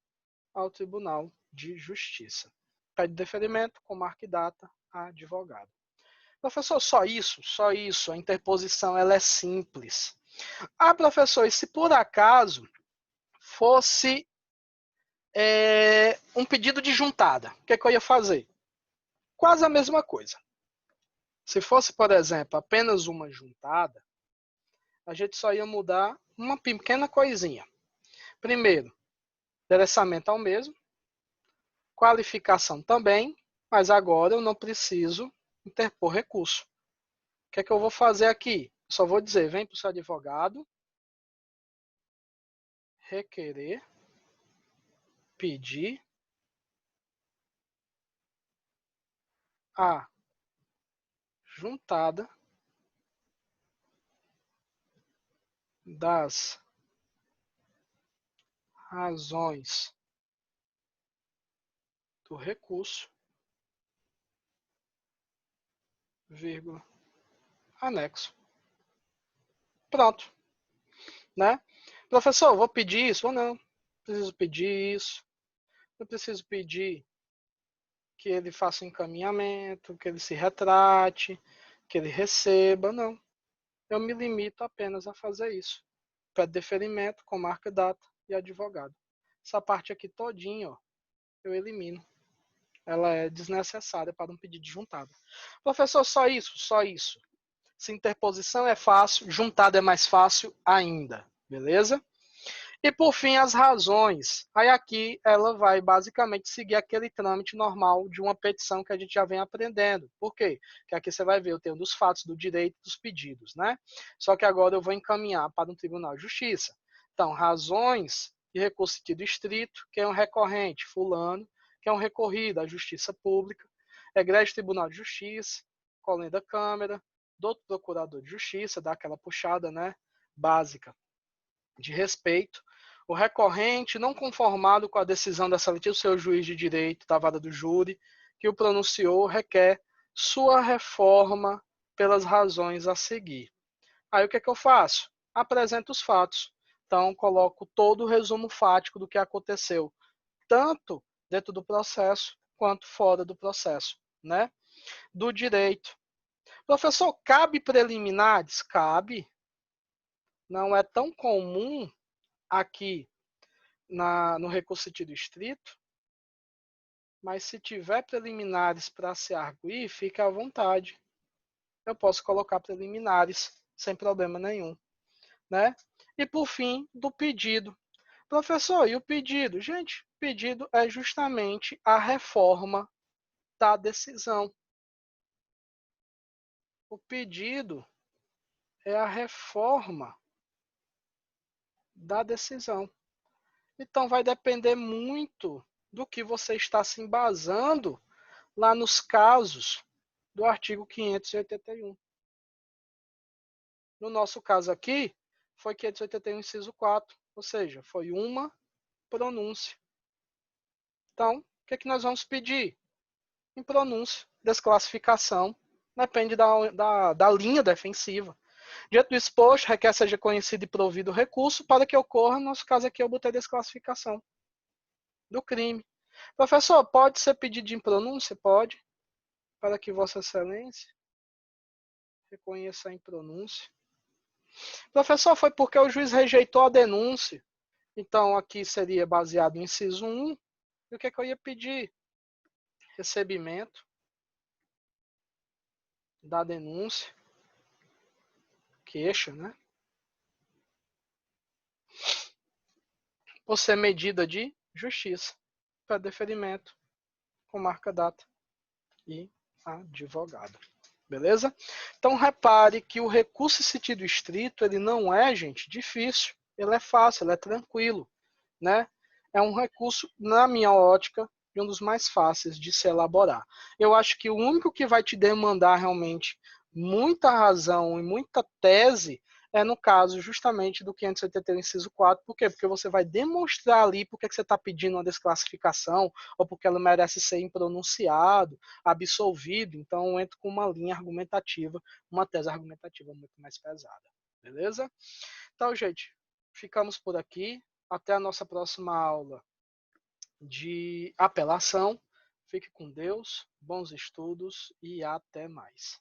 Speaker 1: ao Tribunal de Justiça. Pede deferimento com marca e data a advogado. Professor, só isso? Só isso. A interposição ela é simples. Ah, professor, e se por acaso fosse um pedido de juntada, o que, é que eu ia fazer? Quase a mesma coisa. Se fosse, por exemplo, apenas uma juntada, a gente só ia mudar uma pequena coisinha. Primeiro, endereçamento ao mesmo, qualificação também, mas agora eu não preciso interpor recurso. O que é que eu vou fazer aqui? Só vou dizer, vem para o seu advogado, requerer, pedir a juntada das razões do recurso, vírgula, anexo. Pronto, né? Professor, vou pedir isso ou não? Preciso pedir isso. Não preciso pedir que ele faça um encaminhamento, que ele se retrate, que ele receba, não. Eu me limito apenas a fazer isso. Pede deferimento com marca, data e advogado. Essa parte aqui todinha, ó, eu elimino. Ela é desnecessária para um pedido de juntada. Professor, só isso? Só isso. Se interposição é fácil, juntada é mais fácil ainda. Beleza? E por fim, as razões. Aí aqui ela vai basicamente seguir aquele trâmite normal de uma petição que a gente já vem aprendendo. Por quê? Porque aqui você vai ver o termo dos fatos, do direito, dos pedidos, né? Só que agora eu vou encaminhar para um Tribunal de Justiça. Então, razões de recurso sentido estrito, que é um recorrente, fulano, que é um recorrido à Justiça Pública, egrégio Tribunal de Justiça, colém da Câmara, do Procurador de Justiça, dá aquela puxada, né, básica de respeito, o recorrente não conformado com a decisão da seletiva do seu juiz de direito da vara do júri, que o pronunciou, requer sua reforma pelas razões a seguir. Aí o que é que eu faço? Apresento os fatos. Então, coloco todo o resumo fático do que aconteceu, tanto dentro do processo quanto fora do processo, né? Do direito. Professor, cabe preliminares? Cabe. Não é tão comum aqui no recurso sentido estrito, mas se tiver preliminares para se arguir, fique à vontade. Eu posso colocar preliminares sem problema nenhum, né? E por fim, do pedido. Professor, e o pedido? Gente, o pedido é justamente a reforma da decisão. O pedido é a reforma da decisão. Então vai depender muito do que você está se embasando lá nos casos do artigo 581. No nosso caso aqui, foi 581, inciso 4, ou seja, foi uma pronúncia. Então, o que é que nós vamos pedir? Em pronúncia, desclassificação, depende da linha defensiva. Diante do exposto, requer seja conhecido e provido o recurso para que ocorra, no nosso caso aqui, eu botei desclassificação do crime. Professor, pode ser pedido em pronúncia? Pode, para que Vossa Excelência reconheça em pronúncia. Professor, foi porque o juiz rejeitou a denúncia. Então, aqui seria baseado no inciso 1. E o que, é que eu ia pedir? Recebimento da denúncia, queixa, né? Por ser medida de justiça, para deferimento, com marca data e advogado. Beleza? Então, repare que o recurso em sentido estrito, ele não é, gente, difícil. Ele é fácil, ele é tranquilo, né? É um recurso, na minha ótica, um dos mais fáceis de se elaborar. Eu acho que o único que vai te demandar realmente muita razão e muita tese é no caso justamente do 581, inciso 4. Por quê? Porque você vai demonstrar ali porque você está pedindo uma desclassificação ou porque ela merece ser impronunciado, absolvido. Então, eu entro com uma linha argumentativa, uma tese argumentativa muito mais pesada. Beleza? Então, gente, ficamos por aqui. Até a nossa próxima aula de apelação. Fique com Deus, bons estudos e até mais.